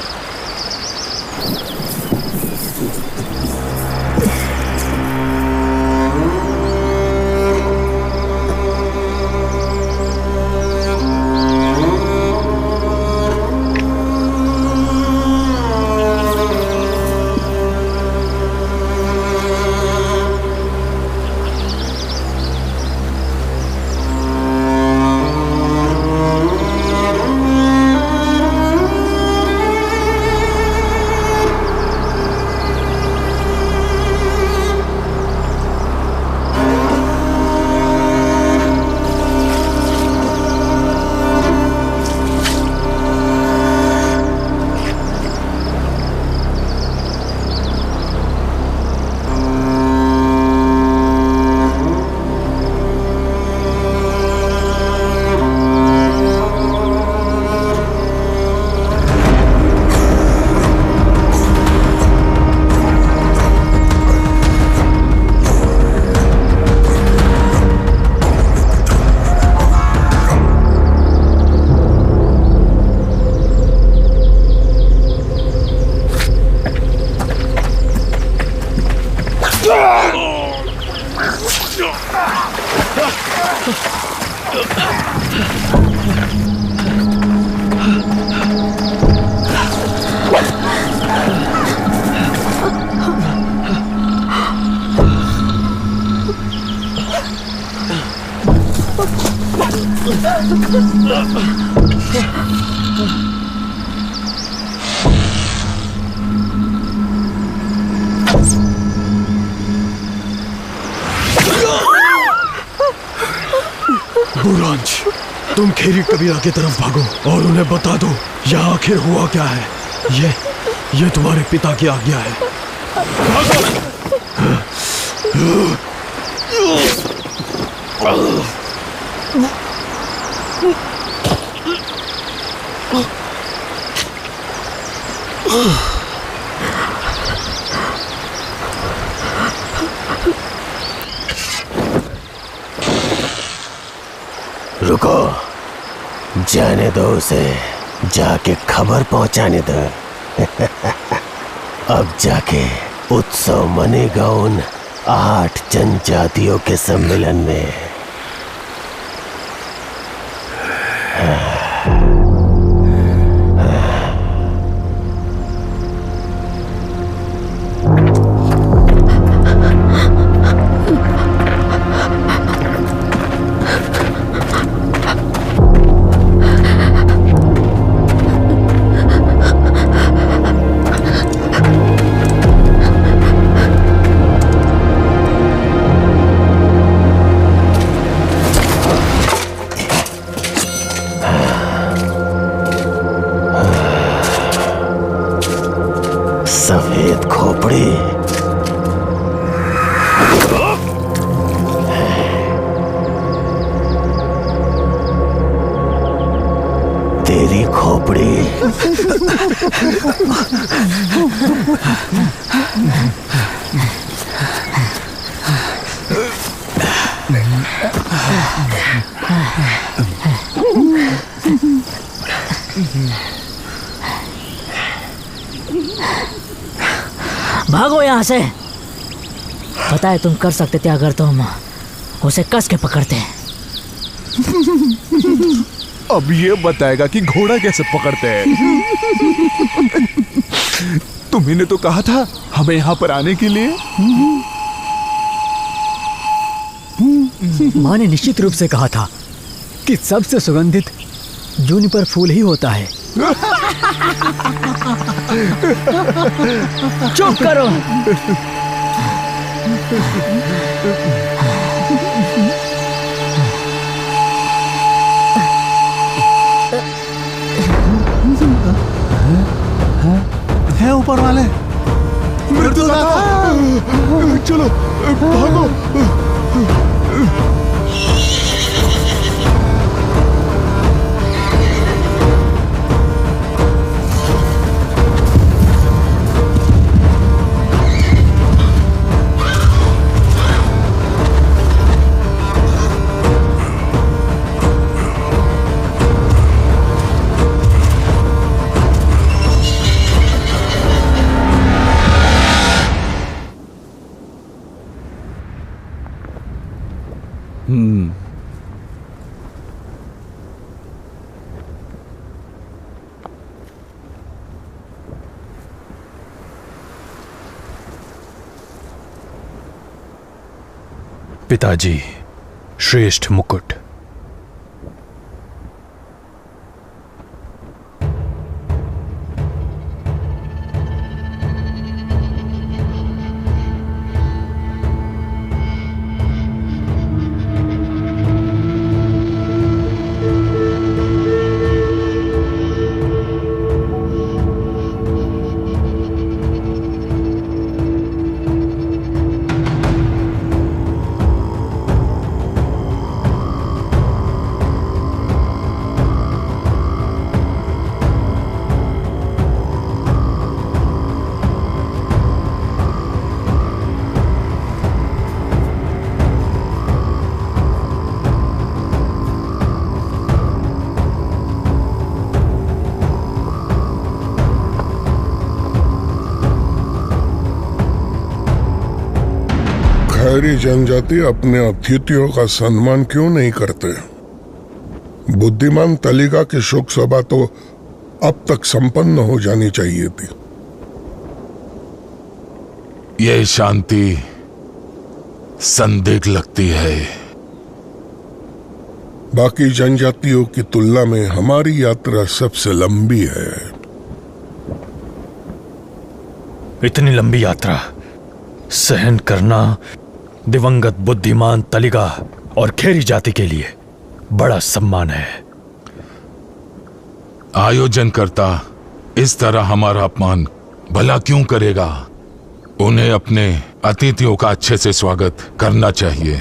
बुरांश, तुम खेरी कबीरा की तरफ भागो और उन्हें बता दो यहाँ आखिर हुआ क्या है। ये तुम्हारे पिता की आज्ञा है। रुको, जाने दो उसे, जाके खबर पहुंचाने दो। अब जाके उत्सव मनेगा उन 8 जनजातियों के सम्मेलन में। सफेद खोपड़ी, तेरी खोपड़ी। भागो यहाँ से। पता है तुम कर सकते थे अगर तुम उसे कस के पकड़ते। अब ये बताएगा कि घोड़ा कैसे पकड़ते हैं। तुम्ही ने तो कहा था हमें यहाँ पर आने के लिए। माँ ने निश्चित रूप से कहा था कि सबसे सुगंधित जूनिपर फूल ही होता है। चुप करो। है ऊपर वाले। मृत्युदाता, चलो भागो। पिताजी, श्रेष्ठ मुकुट। खैरी जनजाति अपने अतिथियों का सम्मान क्यों नहीं करते? बुद्धिमान तलिगा की शोक सभा तो अब तक संपन्न हो जानी चाहिए थी। यह शांति संदिग्ध लगती है। बाकी जनजातियों की तुलना में हमारी यात्रा सबसे लंबी है। इतनी लंबी यात्रा सहन करना दिवंगत बुद्धिमान तलिगा और खेरी जाति के लिए बड़ा सम्मान है। आयोजनकर्ता इस तरह हमारा अपमान भला क्यों करेगा? उन्हें अपने अतिथियों का अच्छे से स्वागत करना चाहिए।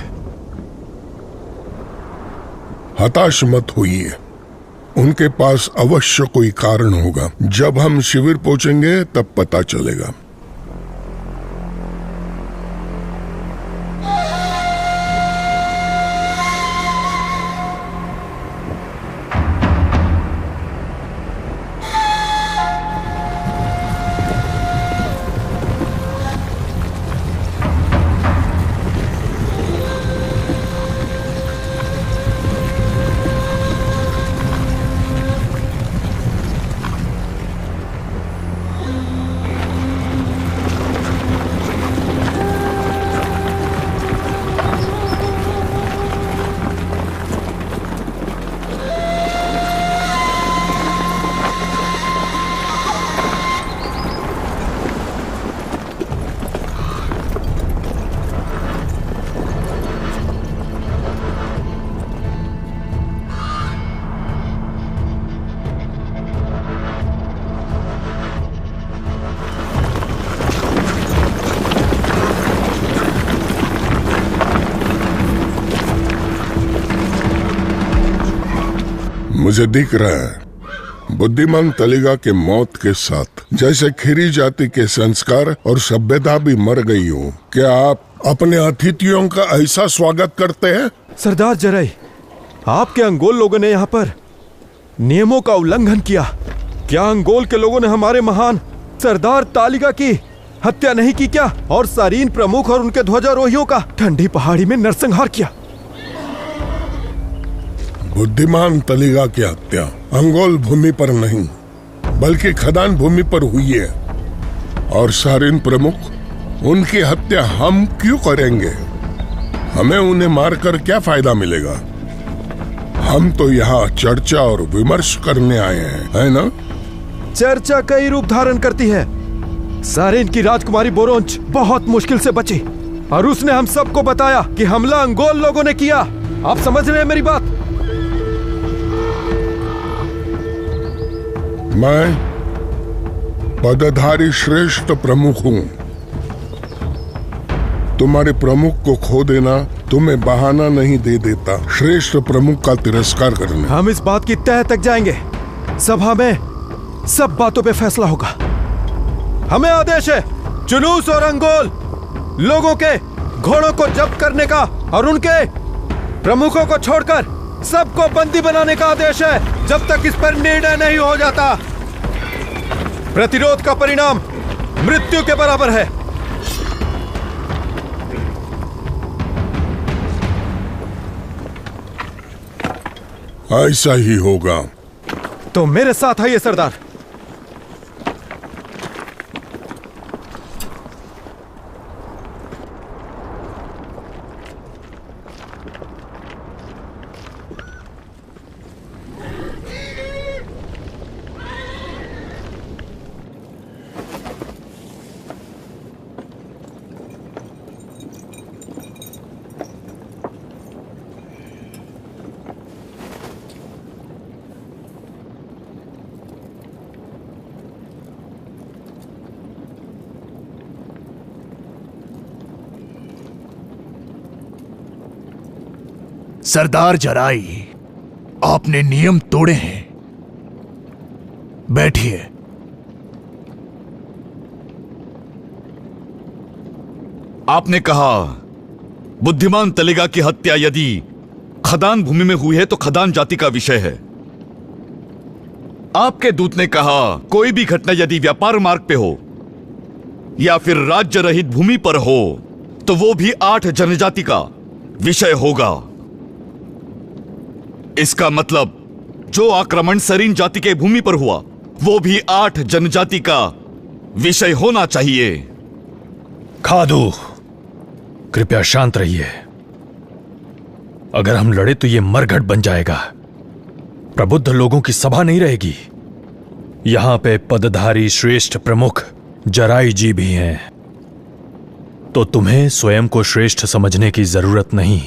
हताश मत होइए। उनके पास अवश्य कोई कारण होगा। जब हम शिविर पहुंचेंगे तब पता चलेगा। मुझे दिख रहा है बुद्धिमान तलिगा के मौत के साथ जैसे खीरी जाति के संस्कार और सभ्यता भी मर गई हो। क्या आप अपने अतिथियों का ऐसा स्वागत करते हैं? सरदार जराई, आपके अंगोल लोगों ने यहाँ पर नियमों का उल्लंघन किया। क्या अंगोल के लोगों ने हमारे महान सरदार तालिगा की हत्या नहीं की क्या? और सारीन प्रमुख और उनके ध्वजारोहियों का ठंडी पहाड़ी में नरसंहार किया। बुद्धिमान तलिगा की हत्या अंगोल भूमि पर नहीं बल्कि खदान भूमि पर हुई है, और सारीन प्रमुख उनकी हत्या हम क्यों करेंगे? हमें उन्हें मारकर क्या फायदा मिलेगा? हम तो यहाँ चर्चा और विमर्श करने आए हैं, है ना? चर्चा कई रूप धारण करती है। सारीन की राजकुमारी बोरोंच बहुत मुश्किल से बची और उसने हम सबको बताया कि हमला अंगोल लोगों ने किया। आप समझ रहे हैं मेरी बात? मैं पदधारी श्रेष्ठ प्रमुख हूं। तुम्हारे प्रमुख को खो देना तुम्हें बहाना नहीं दे देता श्रेष्ठ प्रमुख का तिरस्कार करने। हम इस बात की तह तक जाएंगे। सभा में सब बातों पे फैसला होगा। हमें आदेश है जुलूस और अंगोल लोगों के घोड़ों को जब्त करने का और उनके प्रमुखों को छोड़कर सबको बंदी बनाने का आदेश है जब तक इस पर निर्णय नहीं हो जाता। प्रतिरोध का परिणाम मृत्यु के बराबर है। ऐसा ही होगा। तो मेरे साथ आइए सरदार। सरदार जराई, आपने नियम तोड़े हैं। बैठिए। आपने कहा बुद्धिमान तलिगा की हत्या यदि खदान भूमि में हुई है तो खदान जाति का विषय है। आपके दूत ने कहा कोई भी घटना यदि व्यापार मार्ग पे हो या फिर राज्य रहित भूमि पर हो तो वो भी 8 जनजाति का विषय होगा। इसका मतलब जो आक्रमण सरीन जाति के भूमि पर हुआ वो भी 8 जनजाति का विषय होना चाहिए। खादू, कृपया शांत रहिए। अगर हम लड़े तो ये मरघट बन जाएगा। प्रबुद्ध लोगों की सभा नहीं रहेगी। यहां पे पदधारी श्रेष्ठ प्रमुख जराई जी भी हैं, तो तुम्हें स्वयं को श्रेष्ठ समझने की जरूरत नहीं।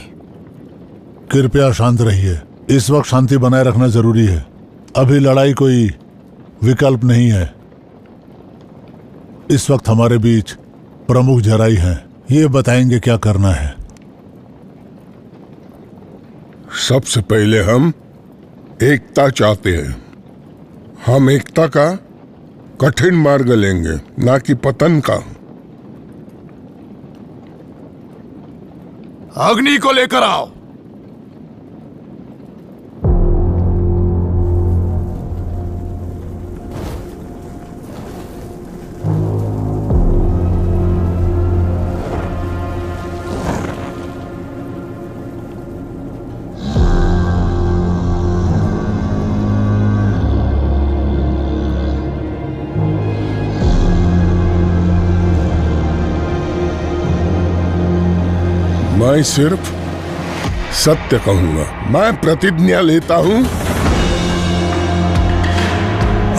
कृपया शांत रहिए। इस वक्त शांति बनाए रखना जरूरी है। अभी लड़ाई कोई विकल्प नहीं है। इस वक्त हमारे बीच प्रमुख जराई हैं। ये बताएंगे क्या करना है। सबसे पहले हम एकता चाहते हैं। हम एकता का कठिन मार्ग लेंगे, ना कि पतन का। अग्नि को लेकर आओ। मैं सिर्फ सत्य कहूंगा। मैं प्रतिज्ञा लेता हूं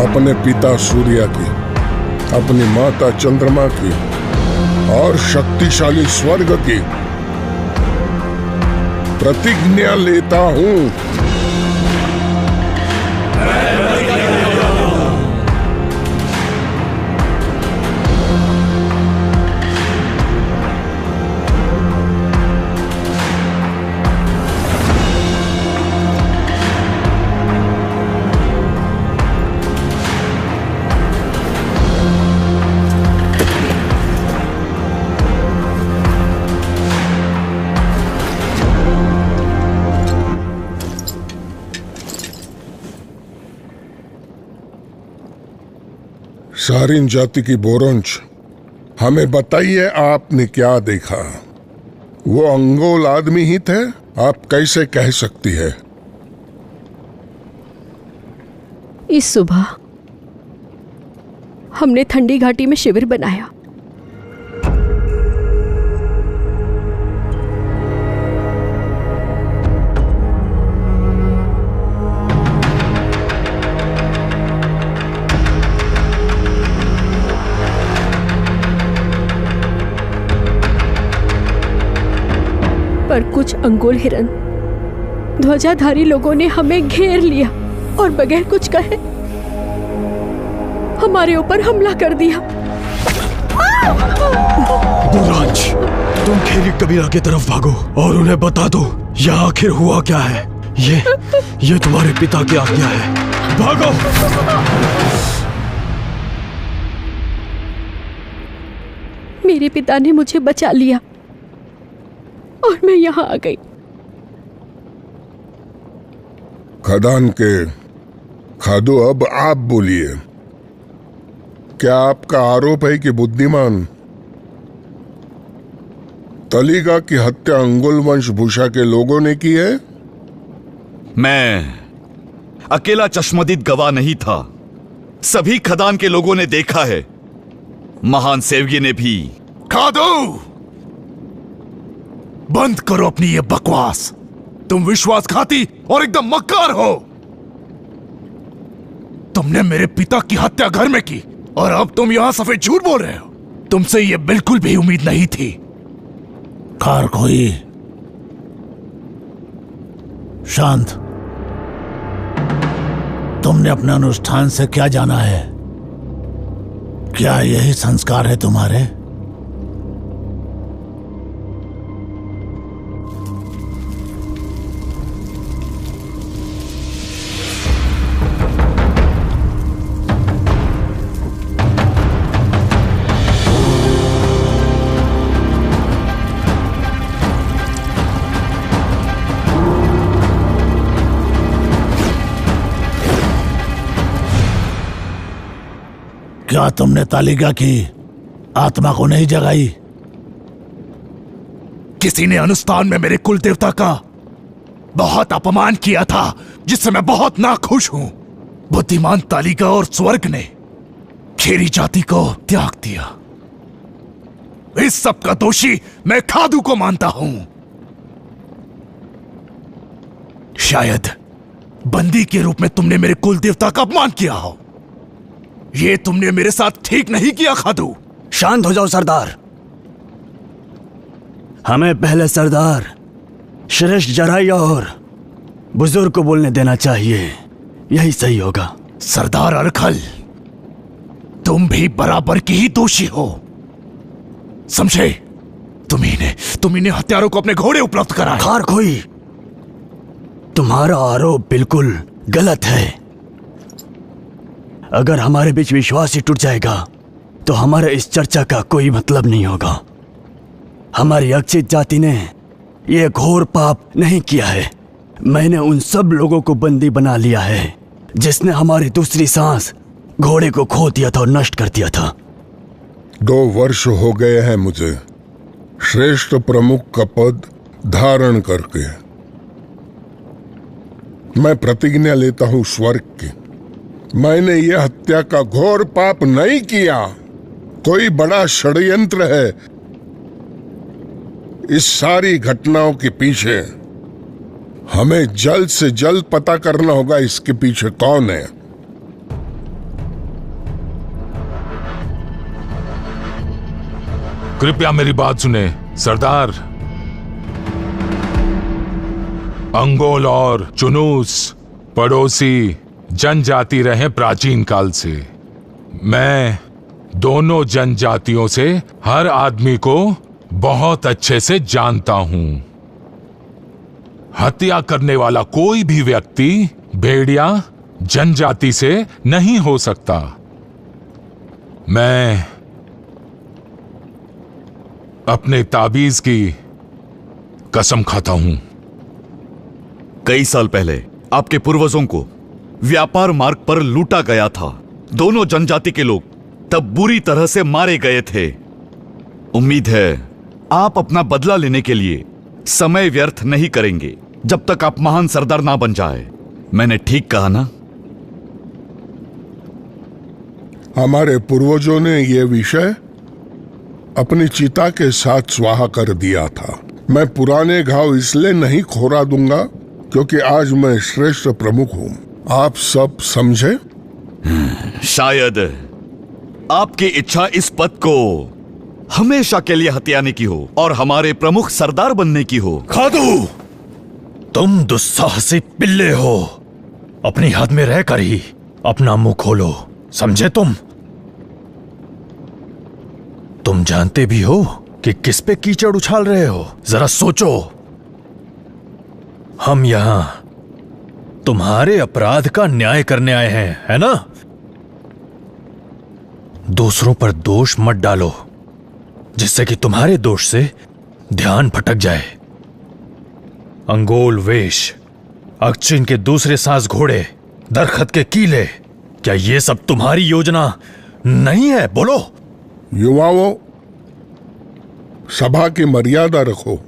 अपने पिता सूर्य की, अपनी माता चंद्रमा की और शक्तिशाली स्वर्ग की प्रतिज्ञा लेता हूं। सारिन जाति की बोरंच, हमें बताइए आपने क्या देखा? वो अंगोल आदमी ही थे? आप कैसे कह सकती है? इस सुबह हमने ठंडी घाटी में शिविर बनाया। पर कुछ अंगोल हिरन ध्वजाधारी लोगों ने हमें घेर लिया और बगैर कुछ कहे हमारे ऊपर हमला कर दिया। बुरांश, तुम खेरी कबीरा की तरफ भागो और उन्हें बता दो यह आखिर हुआ क्या है। ये तुम्हारे पिता की आज्ञा है। भागो। मेरे पिता ने मुझे बचा लिया और मैं यहाँ आ गई। खदान के खादू, अब आप बोलिए, क्या आपका आरोप है कि बुद्धिमान तलिगा की हत्या अंगुल वंशभूषा के लोगों ने की है? मैं अकेला चश्मदीद गवाह नहीं था, सभी खदान के लोगों ने देखा है। महान सेवगी ने भी। खादू, बंद करो अपनी ये बकवास। तुम विश्वासघाती और एकदम मक्कार हो। तुमने मेरे पिता की हत्या घर में की और अब तुम यहां सफेद झूठ बोल रहे हो। तुमसे ये बिल्कुल भी उम्मीद नहीं थी। खारखोई, शांत। तुमने अपने अनुष्ठान से क्या जाना है? क्या यही संस्कार है तुम्हारे? क्या तुमने तालिगा की आत्मा को नहीं जगाई? किसी ने अनुष्ठान में मेरे कुल देवता का बहुत अपमान किया था, जिससे मैं बहुत नाखुश हूं। बुद्धिमान तालिगा और स्वर्ग ने खेरी जाति को त्याग दिया। इस सब का दोषी मैं खादू को मानता हूं। शायद बंदी के रूप में तुमने मेरे कुल देवता का अपमान किया हो। ये तुमने मेरे साथ ठीक नहीं किया खादू। शांत हो जाओ सरदार। हमें पहले सरदार श्रेष्ठ जराई और बुजुर्ग को बोलने देना चाहिए, यही सही होगा। सरदार अरखल, तुम भी बराबर की ही दोषी हो, समझे? तुम्ही ने हत्यारों को अपने घोड़े उपलब्ध कराए। खारखोई, तुम्हारा आरोप बिल्कुल गलत है। अगर हमारे बीच विश्वास ही टूट जाएगा तो हमारे इस चर्चा का कोई मतलब नहीं होगा। हमारी अक्षित जाति ने यह घोर पाप नहीं किया है। मैंने उन सब लोगों को बंदी बना लिया है जिसने हमारी दूसरी सांस घोड़े को खो दिया था और नष्ट कर दिया था। 2 वर्ष हो गए हैं मुझे श्रेष्ठ प्रमुख का पद धारण करके। मैं प्रतिज्ञा लेता हूं स्वर्ग की, मैंने यह हत्या का घोर पाप नहीं किया। कोई बड़ा षड्यंत्र है इस सारी घटनाओं के पीछे। हमें जल्द से जल्द पता करना होगा इसके पीछे कौन है। कृपया मेरी बात सुने सरदार। अंगोल और चुनूस पड़ोसी जनजाति रहे प्राचीन काल से। मैं दोनों जनजातियों से हर आदमी को बहुत अच्छे से जानता हूं। हत्या करने वाला कोई भी व्यक्ति भेड़िया जनजाति से नहीं हो सकता। मैं अपने ताबीज की कसम खाता हूं। कई साल पहले आपके पूर्वजों को व्यापार मार्ग पर लूटा गया था। दोनों जनजाति के लोग तब बुरी तरह से मारे गए थे। उम्मीद है आप अपना बदला लेने के लिए समय व्यर्थ नहीं करेंगे जब तक आप महान सरदार ना बन जाए। मैंने ठीक कहा ना? हमारे पूर्वजों ने यह विषय अपनी चिता के साथ स्वाहा कर दिया था। मैं पुराने घाव इसलिए नहीं खोरा दूंगा क्योंकि आज मैं श्रेष्ठ प्रमुख हूं। आप सब समझे? शायद आपकी इच्छा इस पद को हमेशा के लिए हथियाने की हो और हमारे प्रमुख सरदार बनने की हो। खादू, तुम दुस्साहसी पिल्ले हो। अपनी हद में रहकर ही अपना मुंह खोलो, समझे? तुम जानते भी हो कि किस पे कीचड़ उछाल रहे हो? जरा सोचो। हम यहां तुम्हारे अपराध का न्याय करने आए हैं, है ना? दूसरों पर दोष मत डालो जिससे कि तुम्हारे दोष से ध्यान भटक जाए। अंगोल वेश, अक्षिन के दूसरे सांस घोड़े, दरखत के कीले, क्या ये सब तुम्हारी योजना नहीं है? बोलो। युवाओं, सभा की मर्यादा रखो।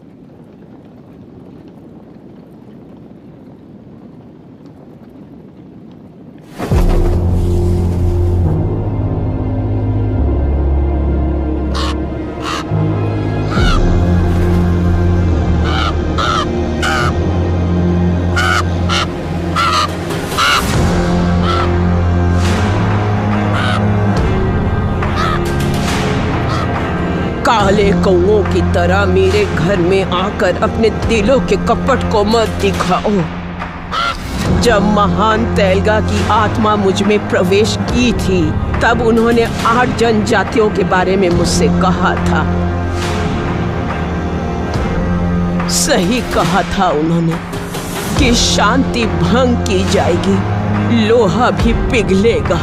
काले कौओं की तरह मेरे घर में आकर अपने दिलों के कपट को मत दिखाओ। जब महान तेलगा की आत्मा मुझ में प्रवेश की थी तब उन्होंने 8 जनजातियों के बारे में मुझसे कहा था। सही कहा था उन्होंने कि शांति भंग की जाएगी, लोहा भी पिघलेगा,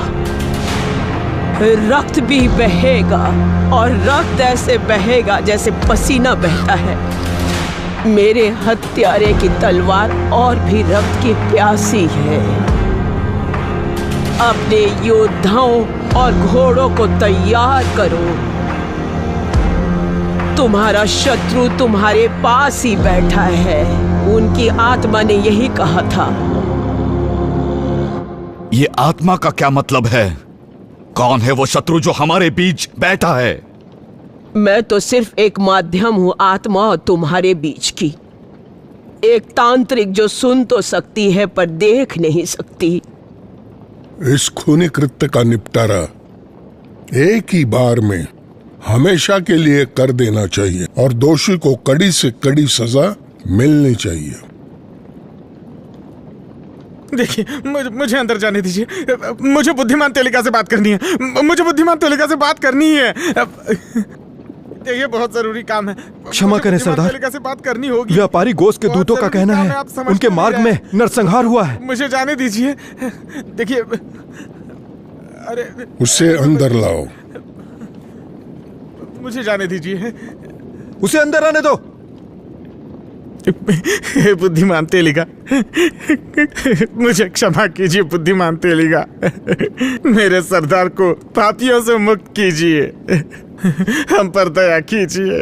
रक्त भी बहेगा और रक्त ऐसे बहेगा जैसे पसीना बहता है। मेरे हत्यारे की तलवार और भी रक्त की प्यासी है। अपने योद्धाओं और घोड़ों को तैयार करो। तुम्हारा शत्रु तुम्हारे पास ही बैठा है। उनकी आत्मा ने यही कहा था। ये आत्मा का क्या मतलब है? कौन है वो शत्रु जो हमारे बीच बैठा है? मैं तो सिर्फ एक माध्यम हूं आत्मा और तुम्हारे बीच की। एक तांत्रिक जो सुन तो सकती है पर देख नहीं सकती। इस खूनी कृत्य का निपटारा एक ही बार में हमेशा के लिए कर देना चाहिए और दोषी को कड़ी से कड़ी सजा मिलनी चाहिए। देखिए, मुझे अंदर जाने दीजिए। मुझे बुद्धिमान तेलिका से बात करनी है। मुझे बुद्धिमान तेलिका से बात करनी है। ये बहुत जरूरी काम है। क्षमा करें सरदार, तेलिका से बात करनी होगी। व्यापारी गोश्त के दूतों का कहना है उनके मार्ग में नरसंहार हुआ है। मुझे जाने दीजिए। देखिए, अरे उसे अंदर लाओ। मुझे जाने दीजिए। उसे अंदर आने दो। हे बुद्धिमान तेलिका, मुझे क्षमा कीजिए बुद्धिमान तेलिका। मेरे सरदार को पापियों से मुक्त कीजिए, हम पर दया कीजिए।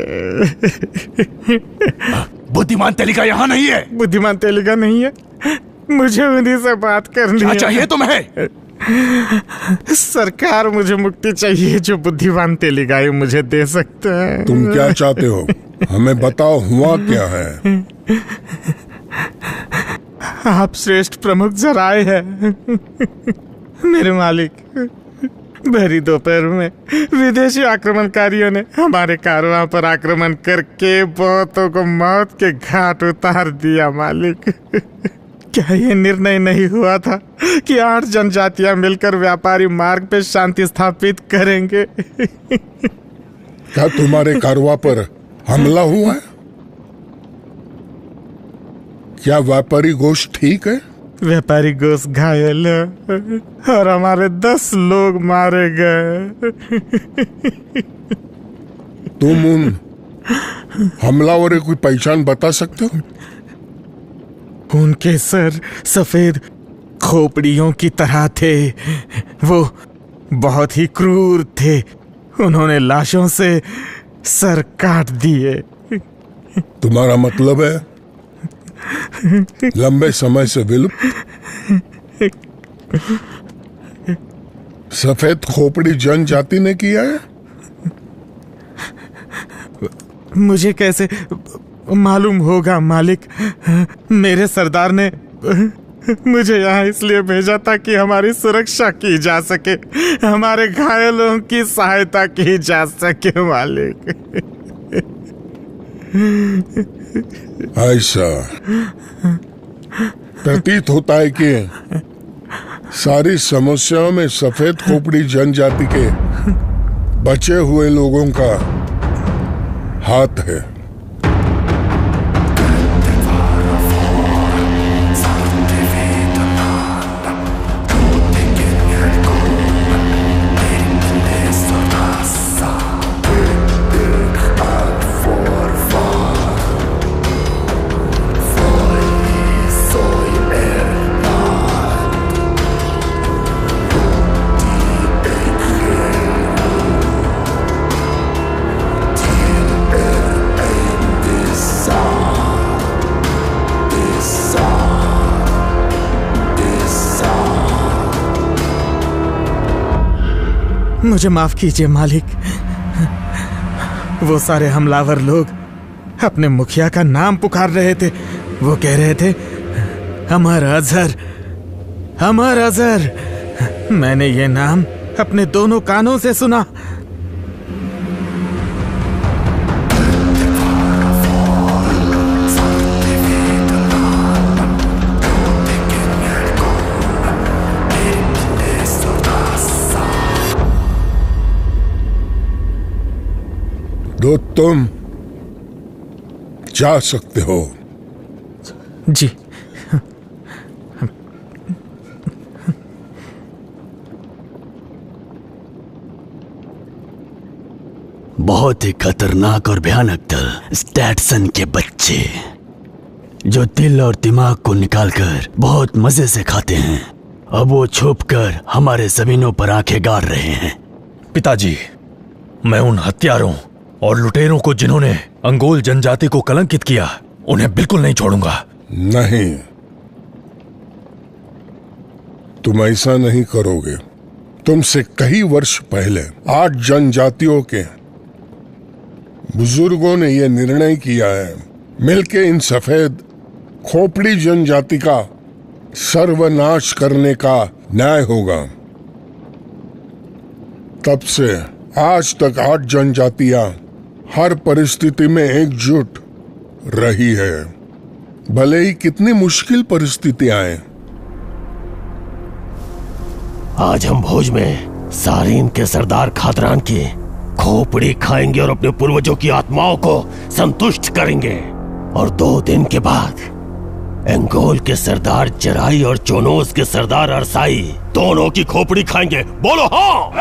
बुद्धिमान तेलिका यहाँ नहीं है। बुद्धिमान तेलिका नहीं है? मुझे उन्हीं से बात करनी है। क्या चाहिए तुम्हें? सरकार, मुझे मुक्ति चाहिए जो बुद्धिमान तेलिका ही मुझे दे सकते हैं। तुम क्या चाहते हो? हमें बताओ, हुआ क्या है? आप श्रेष्ठ प्रमुख जराए हैं मेरे मालिक। भरी दोपहर में विदेशी आक्रमणकारियों ने हमारे कारवां पर आक्रमण करके बहुतों को मौत के घाट उतार दिया मालिक। क्या ये निर्णय नहीं हुआ था कि 8 जनजातियां मिलकर व्यापारी मार्ग पे शांति स्थापित करेंगे? क्या तुम्हारे कारवां पर हमला हुआ है? क्या व्यापारी गोश्त ठीक है? व्यापारी गोश्त घायल है और हमारे 10 लोग मारे गए। तुम उन हमलावरों की पहचान बता सकते हो? उनके सर सफेद खोपड़ियों की तरह थे। वो बहुत ही क्रूर थे। उन्होंने लाशों से सर काट दिए। तुम्हारा मतलब है लंबे समय से विलुप्त सफेद खोपड़ी जनजाति ने किया है? मुझे कैसे मालूम होगा मालिक? मेरे सरदार ने मुझे यहाँ इसलिए भेजा था कि हमारी सुरक्षा की जा सके, हमारे घायलों की सहायता की जा सके मालिक। ऐसा प्रतीत होता है कि सारी समस्याओं में सफेद खोपड़ी जनजाति के बचे हुए लोगों का हाथ है। मुझे माफ कीजिए मालिक। वो सारे हमलावर लोग अपने मुखिया का नाम पुकार रहे थे। वो कह रहे थे, अमर अजहर, अमर अजहर। मैंने ये नाम अपने दोनों कानों से सुना। तो तुम जा सकते हो। जी। बहुत ही खतरनाक और भयानक दल स्टैटसन के बच्चे, जो दिल और दिमाग को निकालकर बहुत मजे से खाते हैं। अब वो छुपकर हमारे जमीनों पर आंखें गाड़ रहे हैं। पिताजी, मैं उन हत्यारों और लुटेरों को जिन्होंने अंगोल जनजाति को कलंकित किया, उन्हें बिल्कुल नहीं छोड़ूंगा। नहीं, तुम ऐसा नहीं करोगे। तुमसे कई वर्ष पहले 8 जनजातियों के बुजुर्गों ने यह निर्णय किया है, मिलके इन सफेद खोपड़ी जनजाति का सर्वनाश करने का न्याय होगा। तब से आज तक 8 जनजातियां हर परिस्थिति में एकजुट रही है, भले ही कितनी मुश्किल परिस्थितियां आए। आज हम भोज में सारीन के सरदार खातरान की खोपड़ी खाएंगे और अपने पूर्वजों की आत्माओं को संतुष्ट करेंगे। और 2 दिन के बाद अंगोल के सरदार जराई और चोनोस के सरदार अरसाई दोनों की खोपड़ी खाएंगे। बोलो हाँ।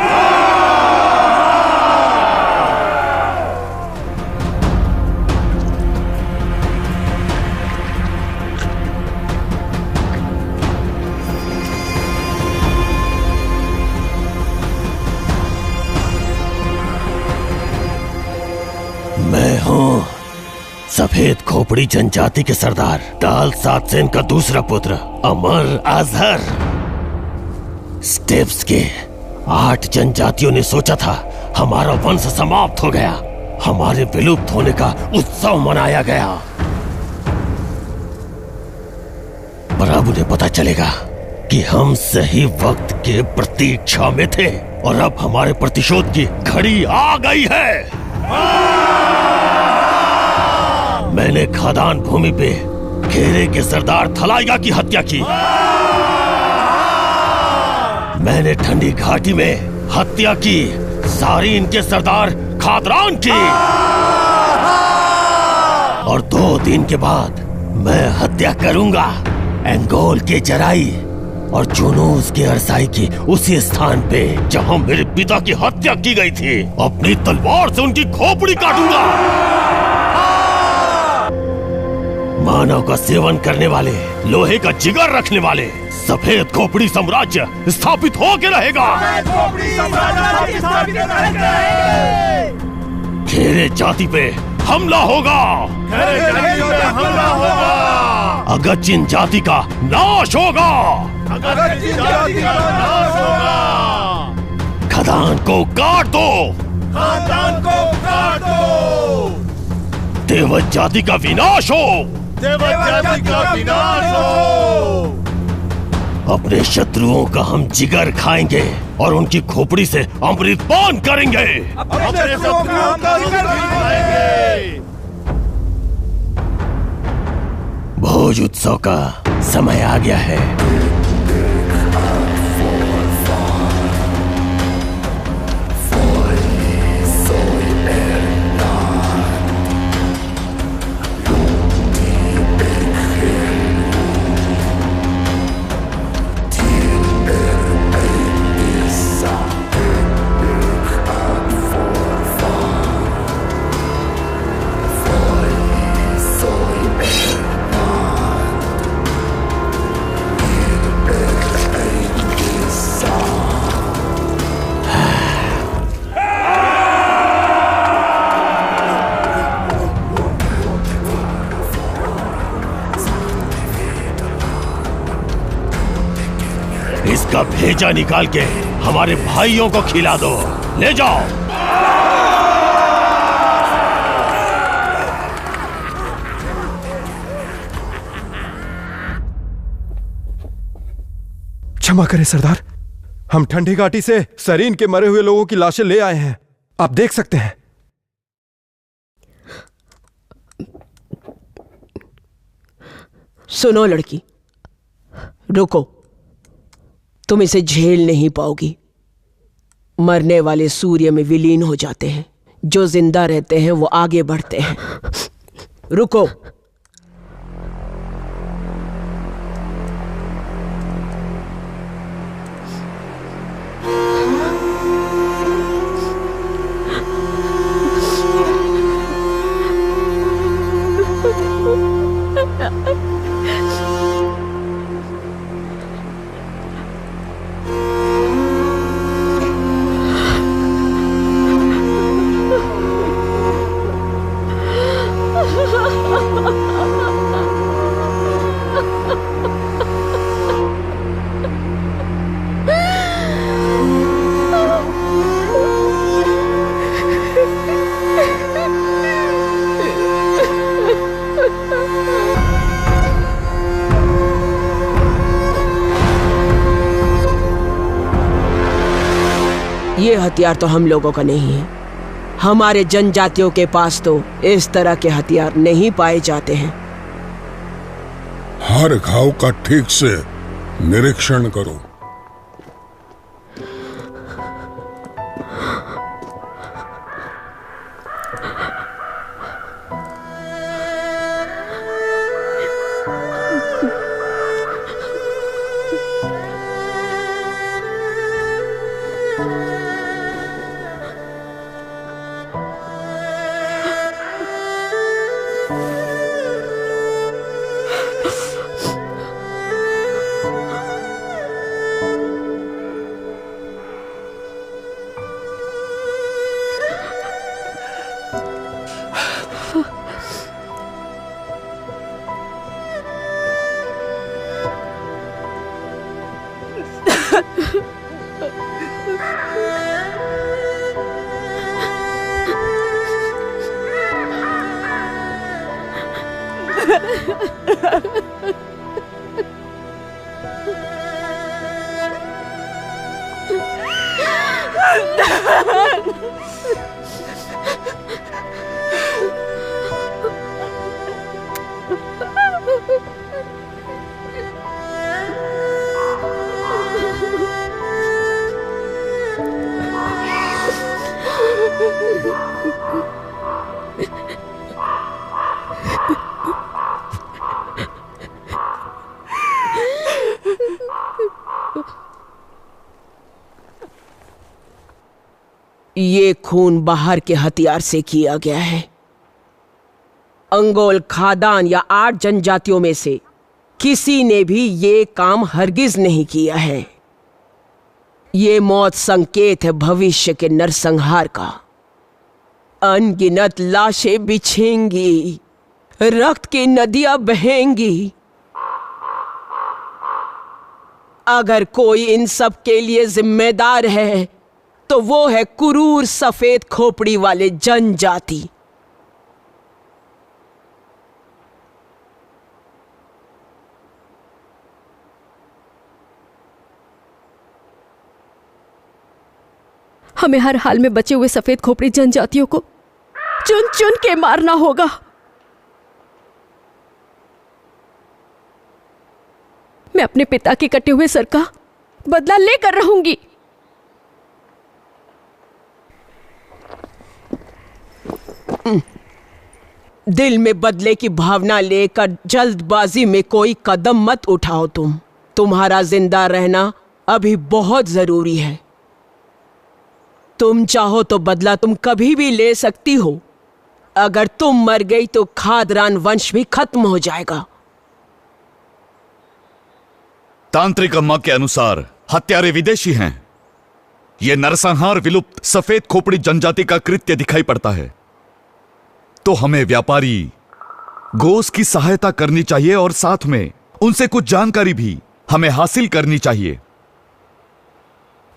मैं हूं सफेद खोपड़ी जनजाति के सरदार दाल सातसेन का दूसरा पुत्र अमर अजहर। स्टेप्स के 8 जनजातियों ने सोचा था हमारा वंश समाप्त हो गया, हमारे विलुप्त होने का उत्सव मनाया गया। पर अब उन्हें पता चलेगा कि हम सही वक्त के प्रतीक्षा में थे और अब हमारे प्रतिशोध की घड़ी आ गई है। मैंने खदान भूमि पे खेरे के सरदार थलाइगा की हत्या की। मैंने ठंडी घाटी में हत्या की सारीन के सरदार खातरान की। और 2 दिन के बाद मैं हत्या करूंगा अंगोल के जराई और चुनूस के अरसाई की उसी स्थान पे जहां मेरे पिता की हत्या की गई थी। अपनी तलवार से उनकी खोपड़ी काटूंगा। मानव का सेवन करने वाले, लोहे का जिगर रखने वाले सफेद खोपड़ी साम्राज्य स्थापित होके रहेगा। खेरे जाति पे हमला होगा। अगचिन जाति का नाश होगा। खदान को काट दो। खदान को काट दो। देवत जाति का विनाश हो। देवत जाति का विनाश हो। अपने शत्रुओं का हम जिगर खाएंगे और उनकी खोपड़ी से अमृत पान करेंगे। अपने शत्रुओं का जिगर खाएंगे। भोज उत्सव का समय आ गया है। इसका भेजा निकाल के हमारे भाइयों को खिला दो। ले जाओ। क्षमा करें सरदार, हम ठंडी घाटी से सरीन के मरे हुए लोगों की लाशें ले आए हैं। आप देख सकते हैं। सुनो लड़की, रुको। तुम इसे झेल नहीं पाओगी। मरने वाले सूर्य में विलीन हो जाते हैं, जो जिंदा रहते हैं वो आगे बढ़ते हैं। रुको। ये हथियार तो हम लोगों का नहीं है। हमारे जनजातियों के पास तो इस तरह के हथियार नहीं पाए जाते हैं। हर घाव का ठीक से निरीक्षण करो। ये खून बाहर के हथियार से किया गया है। अंगोल खादान या 8 जनजातियों में से किसी ने भी ये काम हरगिज नहीं किया है। ये मौत संकेत है भविष्य के नरसंहार का। अनगिनत लाशें बिछेंगी, रक्त की नदियां बहेंगी। अगर कोई इन सब के लिए जिम्मेदार है तो वो है क्रूर सफेद खोपड़ी वाले जनजाति। हमें हर हाल में बचे हुए सफेद खोपड़ी जनजातियों को चुन चुन के मारना होगा। मैं अपने पिता के कटे हुए सर का बदला लेकर रहूंगी। दिल में बदले की भावना लेकर जल्दबाजी में कोई कदम मत उठाओ। तुम्हारा जिंदा रहना अभी बहुत जरूरी है। तुम चाहो तो बदला तुम कभी भी ले सकती हो। अगर तुम मर गई तो खादरान वंश भी खत्म हो जाएगा। तांत्रिक अम्मा के अनुसार हत्यारे विदेशी हैं। यह नरसंहार विलुप्त सफेद खोपड़ी जनजाति का कृत्य दिखाई पड़ता है। तो हमें व्यापारी गोस की सहायता करनी चाहिए और साथ में उनसे कुछ जानकारी भी हमें हासिल करनी चाहिए।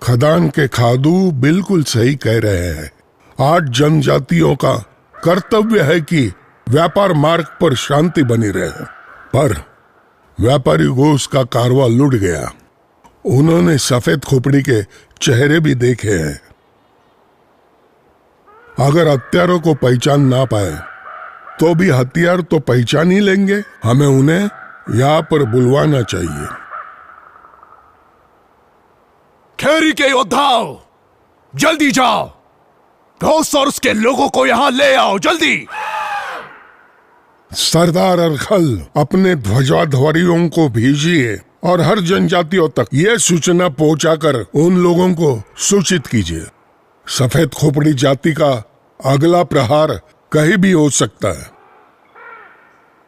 खदान के खादू बिल्कुल सही कह रहे हैं। 8 जनजातियों का कर्तव्य है कि व्यापार मार्ग पर शांति बनी रहे, पर व्यापारी गोस का कारवा लुट गया। उन्होंने सफेद खोपड़ी के चेहरे भी देखे हैं। अगर हत्यारों को पहचान ना पाए तो भी हथियार तो पहचान ही लेंगे। हमें उन्हें यहाँ पर बुलवाना चाहिए। खेरी के योद्धाओं, जल्दी जाओ, घोष और उसके लोगों को यहां ले आओ, जल्दी। सरदार अरखल, अपने ध्वजाधारियों को भेजिए और हर जनजातियों तक ये सूचना पहुंचाकर उन लोगों को सूचित कीजिए। सफेद खोपड़ी जाति का अगला प्रहार कहीं भी हो सकता है।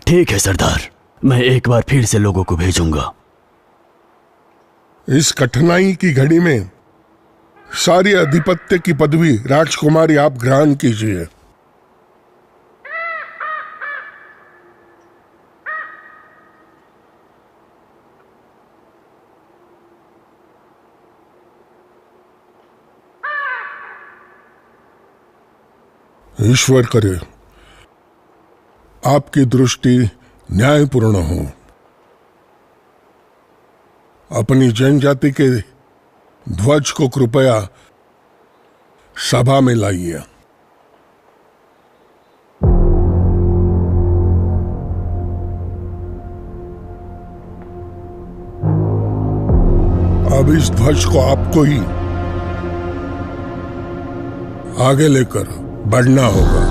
ठीक है सरदार, मैं एक बार फिर से लोगों को भेजूंगा। इस कठिनाई की घड़ी में सारी अधिपत्य की पदवी राजकुमारी आप ग्रहण कीजिए। ईश्वर करे आपकी दृष्टि न्यायपूर्ण हो। अपनी जनजाति के ध्वज को कृपया सभा में लाइए। अब इस ध्वज को आपको ही आगे लेकर बढ़ना होगा।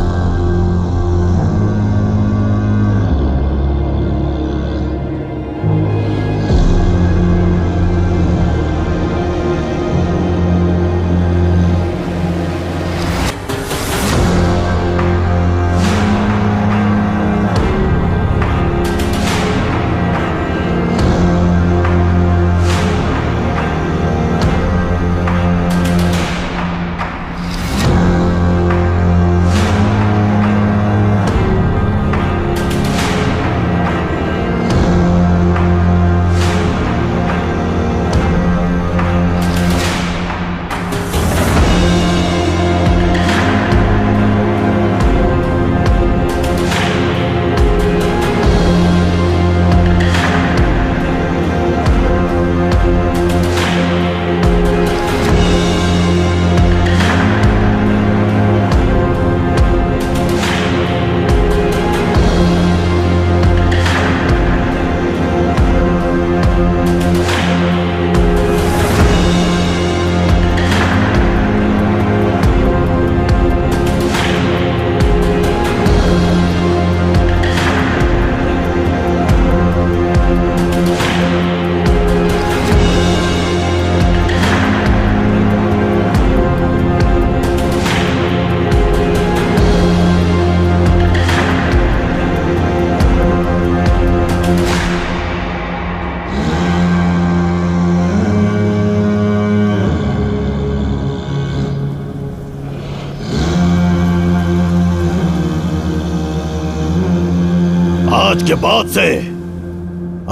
आज के बाद से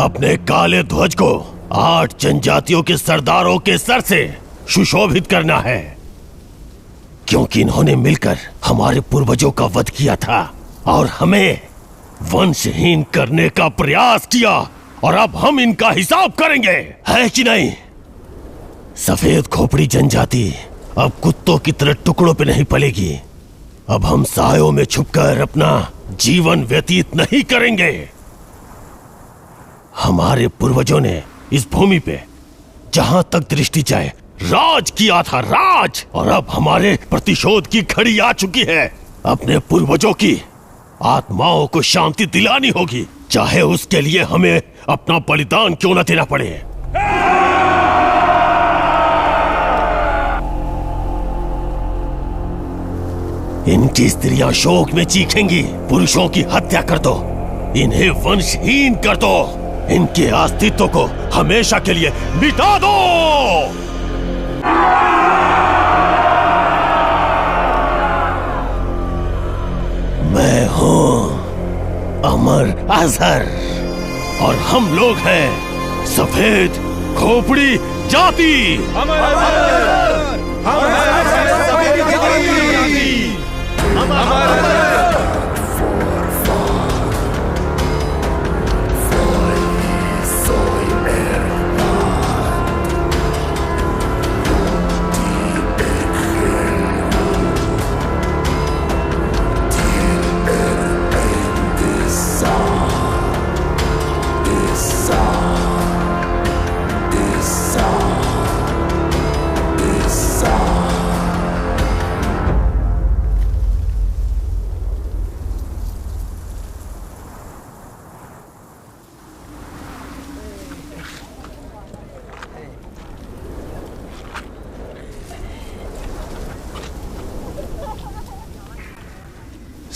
अपने काले ध्वज को 8 जनजातियों के सरदारों के सर से सुशोभित करना है, क्योंकि इन्होंने मिलकर हमारे पूर्वजों का वध किया था और हमें वंशहीन करने का प्रयास किया, और अब हम इनका हिसाब करेंगे, है कि नहीं? सफेद खोपड़ी जनजाति अब कुत्तों की तरह टुकड़ों पे नहीं पलेगी। अब हम सायों में छुपकर अपना जीवन व्यतीत नहीं करेंगे। हमारे पूर्वजों ने इस भूमि पे जहां तक दृष्टि जाए राज किया था, राज, और अब हमारे प्रतिशोध की घड़ी आ चुकी है। अपने पूर्वजों की आत्माओं को शांति दिलानी होगी, चाहे उसके लिए हमें अपना बलिदान क्यों न देना पड़े। इनकी स्त्रियां शोक में चीखेंगी, पुरुषों की हत्या कर दो, इन्हें वंशहीन कर दो, इनके अस्तित्व को हमेशा के लिए मिटा दो। मैं हूं अमर अजहर और हम लोग हैं सफेद खोपड़ी जाति। अमर अजहर, हम हैं सफेद खोपड़ी जाति। अमर अजहर।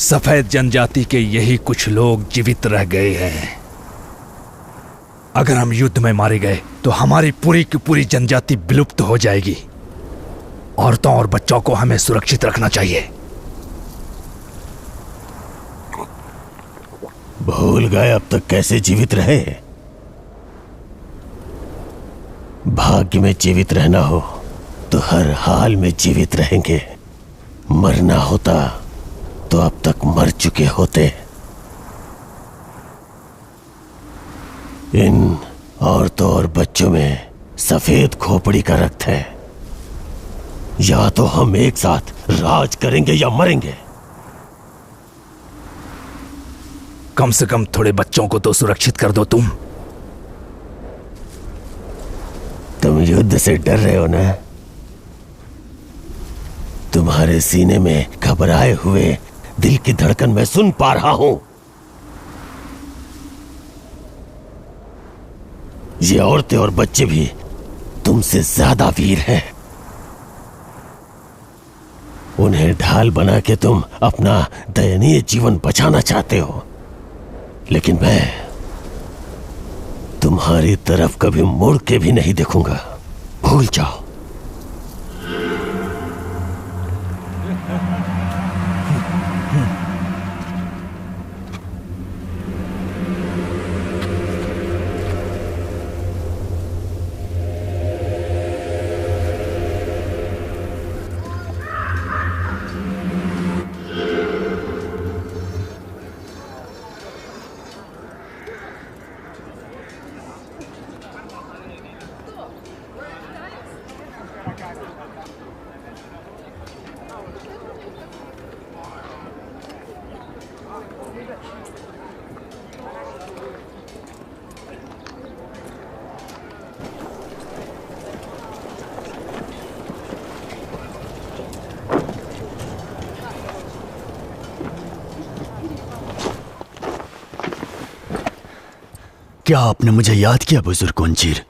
सफेद जनजाति के यही कुछ लोग जीवित रह गए हैं। अगर हम युद्ध में मारे गए तो हमारी पूरी की पूरी जनजाति विलुप्त हो जाएगी। औरतों और बच्चों को हमें सुरक्षित रखना चाहिए। भूल गए अब तक कैसे जीवित रहे? भाग्य में जीवित रहना हो तो हर हाल में जीवित रहेंगे, मरना होता तो अब तक मर चुके होते। इन औरतों और बच्चों में सफेद खोपड़ी का रक्त है। या तो हम एक साथ राज करेंगे या मरेंगे। कम से कम थोड़े बच्चों को तो सुरक्षित कर दो। तुम युद्ध से डर रहे हो ना? तुम्हारे सीने में घबराए हुए दिल की धड़कन मैं सुन पा रहा हूं। ये औरतें और बच्चे भी तुमसे ज्यादा वीर हैं। उन्हें ढाल बना के तुम अपना दयनीय जीवन बचाना चाहते हो, लेकिन मैं तुम्हारी तरफ कभी मुड़ के भी नहीं देखूंगा। भूल जाओ। क्या आपने मुझे याद किया बुजुर्ग कुंजीर?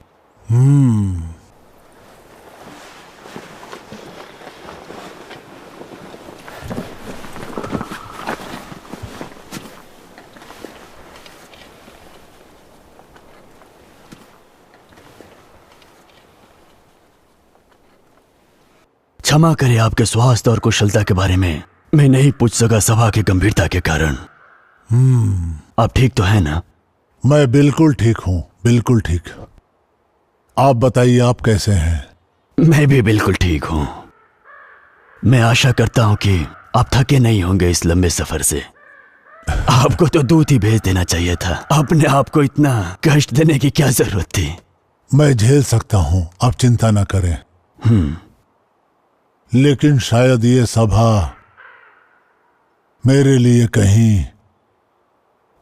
क्षमा करें, आपके स्वास्थ्य और कुशलता के बारे में मैं नहीं पूछ सका सभा की गंभीरता के कारण। आप ठीक तो है ना? मैं बिल्कुल ठीक हूँ, बिल्कुल ठीक। आप बताइए, आप कैसे हैं? मैं भी बिल्कुल ठीक हूँ। मैं आशा करता हूँ कि आप थके नहीं होंगे इस लंबे सफर से। आपको तो दूध ही भेज देना चाहिए था। अपने आप को इतना कष्ट देने की क्या जरूरत थी? मैं झेल सकता हूँ, आप चिंता ना करें। लेकिन शायद ये सभा मेरे लिए कहीं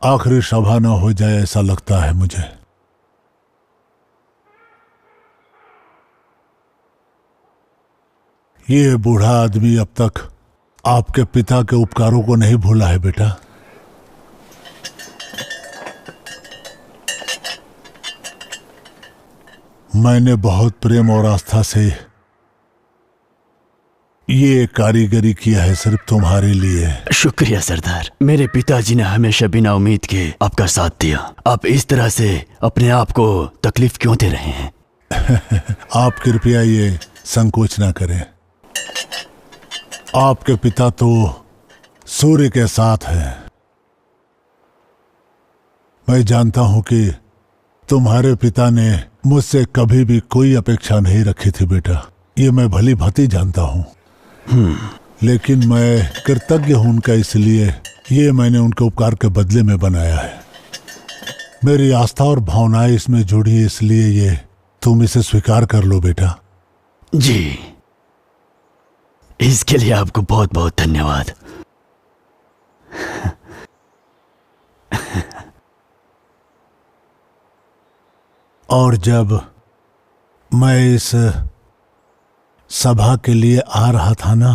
आखिरी सभा न हो जाए, ऐसा लगता है मुझे। ये बूढ़ा आदमी अब तक आपके पिता के उपकारों को नहीं भूला है बेटा। मैंने बहुत प्रेम और आस्था से ये कारीगरी किया है सिर्फ तुम्हारे लिए। शुक्रिया सरदार। मेरे पिताजी ने हमेशा बिना उम्मीद के आपका साथ दिया। आप इस तरह से अपने आप को तकलीफ क्यों दे रहे हैं? आप कृपया ये संकोच ना करें। आपके पिता तो सूर्य के साथ हैं। मैं जानता हूं कि तुम्हारे पिता ने मुझसे कभी भी कोई अपेक्षा नहीं रखी थी बेटा, ये मैं भली भांति जानता हूं। लेकिन मैं कृतज्ञ हूं उनका, इसलिए ये मैंने उनके उपकार के बदले में बनाया है। मेरी आस्था और भावनाएं इसमें जुड़ी है, इसलिए ये तुम इसे स्वीकार कर लो बेटा। जी, इसके लिए आपको बहुत बहुत धन्यवाद। और जब मैं इस सभा के लिए आ रहा था ना,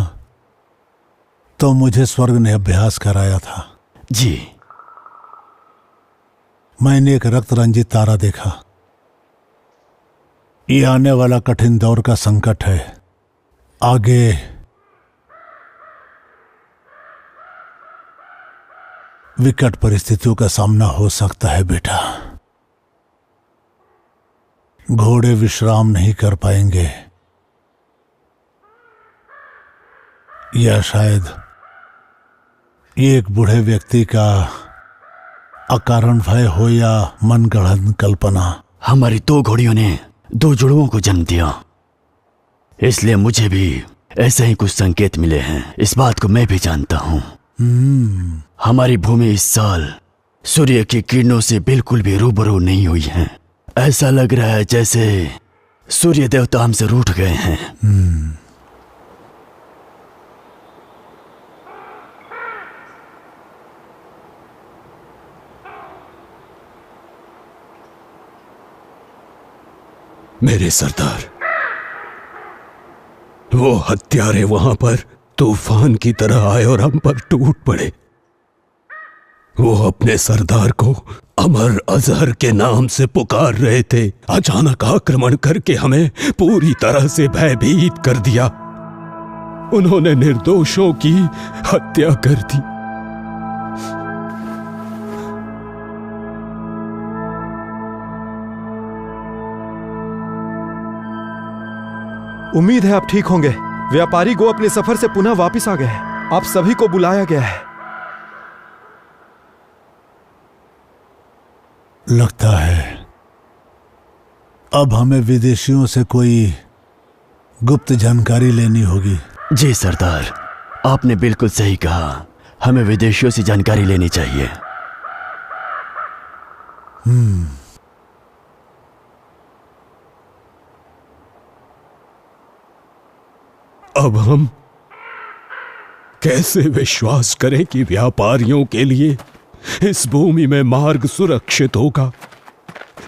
तो मुझे स्वर्ग ने अभ्यास कराया था। जी। मैंने एक रक्त रंजित तारा देखा। ये आने वाला कठिन दौर का संकट है। आगे विकट परिस्थितियों का सामना हो सकता है बेटा। घोड़े विश्राम नहीं कर पाएंगे, या शायद ये एक बूढ़े व्यक्ति का अकारण भय हो या मनगढ़ंत कल्पना। हमारी 2 घोड़ियों ने 2 जुड़वों को जन्म दिया, इसलिए मुझे भी ऐसे ही कुछ संकेत मिले हैं। इस बात को मैं भी जानता हूँ। हमारी भूमि इस साल सूर्य की किरणों से बिल्कुल भी रूबरू नहीं हुई है। ऐसा लग रहा है जैसे सूर्य देवता हमसे रूठ गए हैं। मेरे सरदार, वो हत्यारे वहां पर तूफान की तरह आए और हम पर टूट पड़े। वो अपने सरदार को अमर अजहर के नाम से पुकार रहे थे। अचानक आक्रमण करके हमें पूरी तरह से भयभीत कर दिया। उन्होंने निर्दोषों की हत्या कर दी। उम्मीद है आप ठीक होंगे। व्यापारी गो अपने सफर से पुनः वापस आ गए हैं। आप सभी को बुलाया गया है। लगता है अब हमें विदेशियों से कोई गुप्त जानकारी लेनी होगी। जी सरदार, आपने बिल्कुल सही कहा। हमें विदेशियों से जानकारी लेनी चाहिए। अब हम कैसे विश्वास करें कि व्यापारियों के लिए इस भूमि में मार्ग सुरक्षित होगा?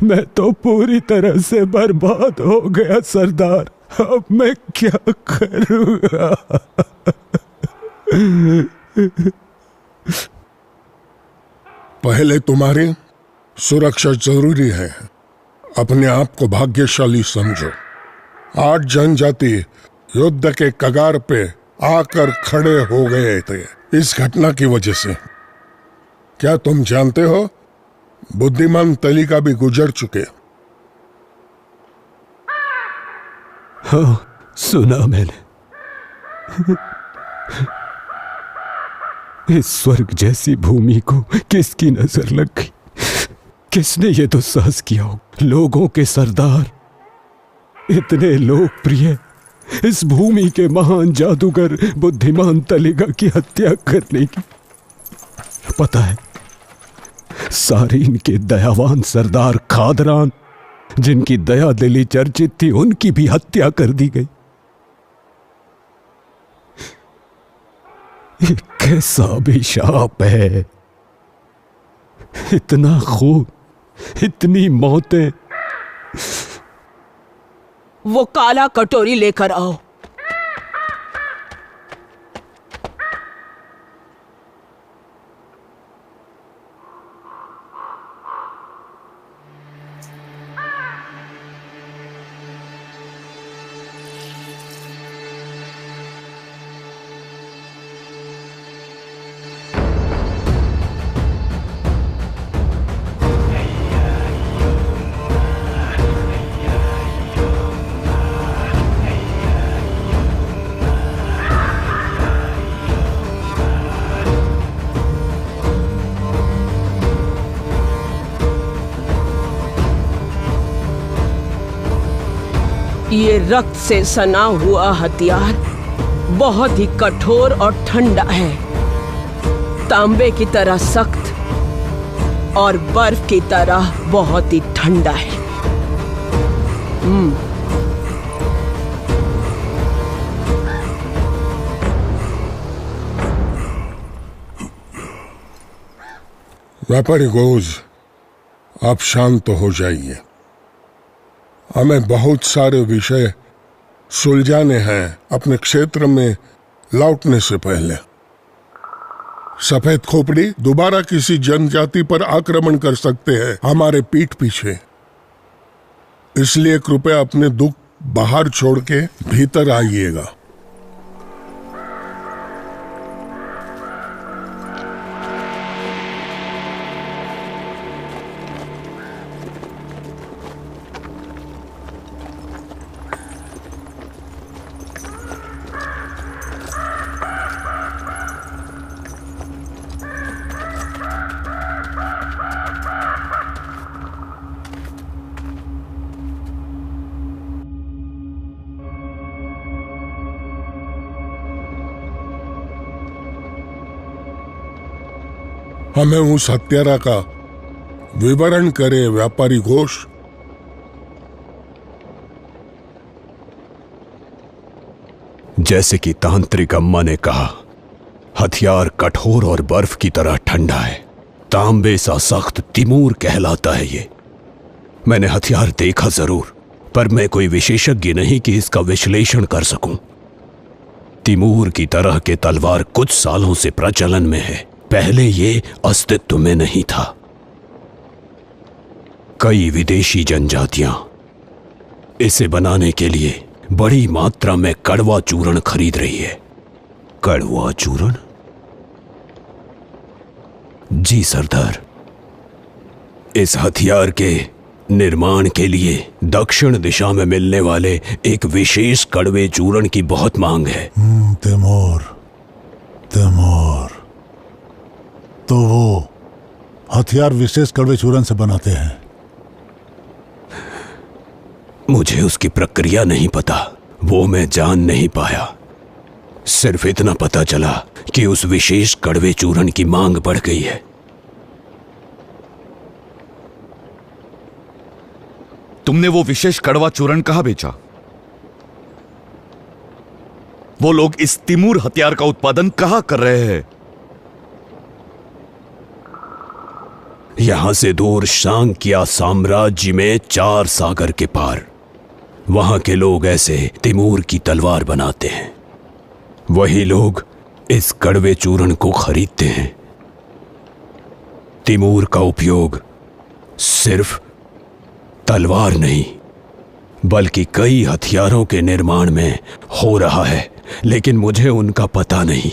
मैं तो पूरी तरह से बर्बाद हो गया सरदार। अब मैं क्या करूंगा? पहले तुम्हारी सुरक्षा जरूरी है। अपने आप को भाग्यशाली समझो। 8 जनजाति युद्ध के कगार पे आकर खड़े हो गए थे इस घटना की वजह से। क्या तुम जानते हो, बुद्धिमान तलिका भी गुजर चुके। हाँ, सुना मैंने। इस स्वर्ग जैसी भूमि को किसकी नजर लग गई? किसने ये दुस्साहस किया हो? लोगों के सरदार, इतने लोकप्रिय, इस भूमि के महान जादूगर बुद्धिमान तलिगा की हत्या करने की। पता है, सारीन के दयावान सरदार खादरान, जिनकी दया दिली चर्चित थी, उनकी भी हत्या कर दी गई। ये कैसा अभिशाप है? इतना खून, इतनी मौतें। वो काला कटोरी लेकर आओ। ये रक्त से सना हुआ हथियार बहुत ही कठोर और ठंडा है, तांबे की तरह सख्त और बर्फ की तरह बहुत ही ठंडा है। व्यापारी घोष, आप शांत हो जाइए। हमें बहुत सारे विषय सुलझाने हैं अपने क्षेत्र में लौटने से पहले। सफेद खोपड़ी दोबारा किसी जनजाति पर आक्रमण कर सकते हैं हमारे पीठ पीछे। इसलिए कृपया अपने दुख बाहर छोड़ के भीतर आइएगा। हमें उस हत्यारा का विवरण करे व्यापारी घोष। जैसे कि तांत्रिक अम्मा ने कहा, हथियार कठोर और बर्फ की तरह ठंडा है, तांबे सा सख्त तिमूर कहलाता है ये। मैंने हथियार देखा जरूर, पर मैं कोई विशेषज्ञ नहीं कि इसका विश्लेषण कर सकूं। तिमूर की तरह के तलवार कुछ सालों से प्रचलन में है, पहले ये अस्तित्व में नहीं था। कई विदेशी जनजातियां इसे बनाने के लिए बड़ी मात्रा में कड़वा चूर्ण खरीद रही है। कड़वा चूर्ण? जी सरदार, इस हथियार के निर्माण के लिए दक्षिण दिशा में मिलने वाले एक विशेष कड़वे चूर्ण की बहुत मांग है। तिमूर, तो वो हथियार विशेष कड़वे चूर्ण से बनाते हैं? मुझे उसकी प्रक्रिया नहीं पता, वो मैं जान नहीं पाया। सिर्फ इतना पता चला कि उस विशेष कड़वे चूर्ण की मांग बढ़ गई है। तुमने वो विशेष कड़वा चूर्ण कहाँ बेचा? वो लोग इस तिमूर हथियार का उत्पादन कहाँ कर रहे हैं? यहां से दूर शांकिया साम्राज्य में 4 सागर के पार, वहां के लोग ऐसे तिमूर की तलवार बनाते हैं। वही लोग इस कड़वे चूर्ण को खरीदते हैं। तिमूर का उपयोग सिर्फ तलवार नहीं, बल्कि कई हथियारों के निर्माण में हो रहा है, लेकिन मुझे उनका पता नहीं।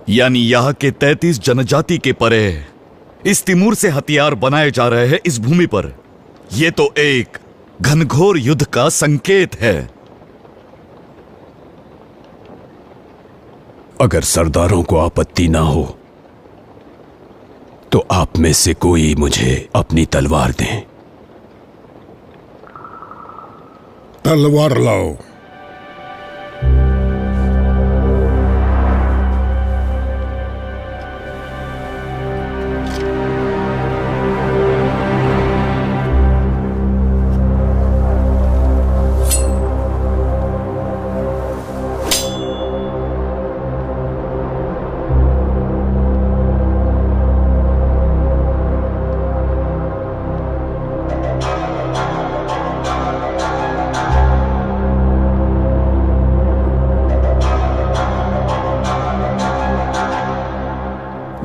यानी यहाँ के 33 जनजाति के परे इस तिमूर से हथियार बनाए जा रहे हैं इस भूमि पर। यह तो एक घनघोर युद्ध का संकेत है। अगर सरदारों को आपत्ति ना हो तो आप में से कोई मुझे अपनी तलवार दें। तलवार लाओ।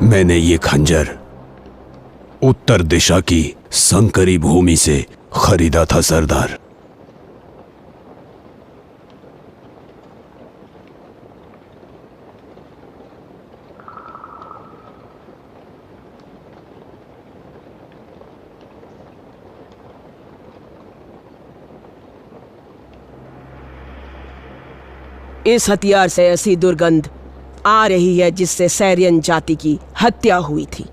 मैंने ये खंजर उत्तर दिशा की संकरी भूमि से खरीदा था सरदार। इस हथियार से ऐसी दुर्गंध आ रही है जिससे सैरियन जाति की हत्या हुई थी।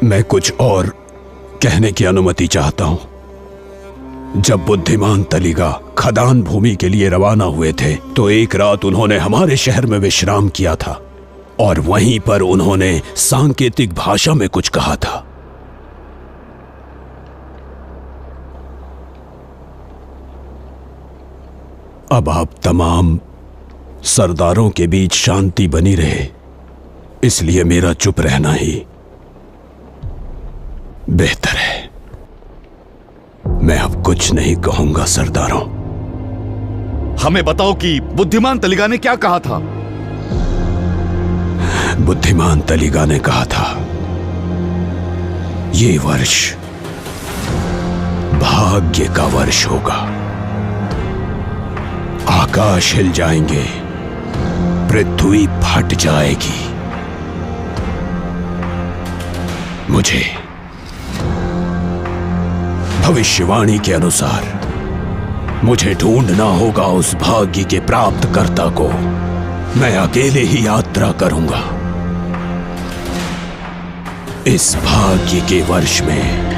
मैं कुछ और कहने की अनुमति चाहता हूं। जब बुद्धिमान तलिगा खदान भूमि के लिए रवाना हुए थे तो एक रात उन्होंने हमारे शहर में विश्राम किया था और वहीं पर उन्होंने सांकेतिक भाषा में कुछ कहा था। अब आप तमाम सरदारों के बीच शांति बनी रहे, इसलिए मेरा चुप रहना ही बेहतर है। मैं अब कुछ नहीं कहूंगा सरदारों। हमें बताओ कि बुद्धिमान तलिगा ने क्या कहा था। बुद्धिमान तलिगा ने कहा था, ये वर्ष भाग्य का वर्ष होगा। आकाश हिल जाएंगे, पृथ्वी फट जाएगी। मुझे भविष्यवाणी के अनुसार मुझे ढूंढना होगा उस भाग्य के प्राप्तकर्ता को। मैं अकेले ही यात्रा करूंगा। इस भाग्य के वर्ष में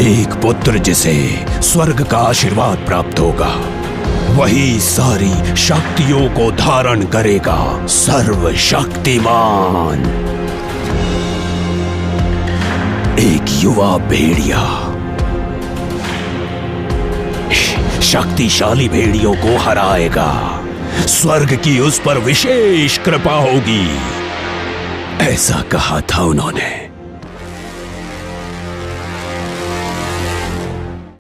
एक पुत्र जिसे स्वर्ग का आशीर्वाद प्राप्त होगा, वही सारी शक्तियों को धारण करेगा। सर्वशक्तिमान एक युवा भेड़िया शक्तिशाली भेड़ियों को हराएगा। स्वर्ग की उस पर विशेष कृपा होगी, ऐसा कहा था उन्होंने।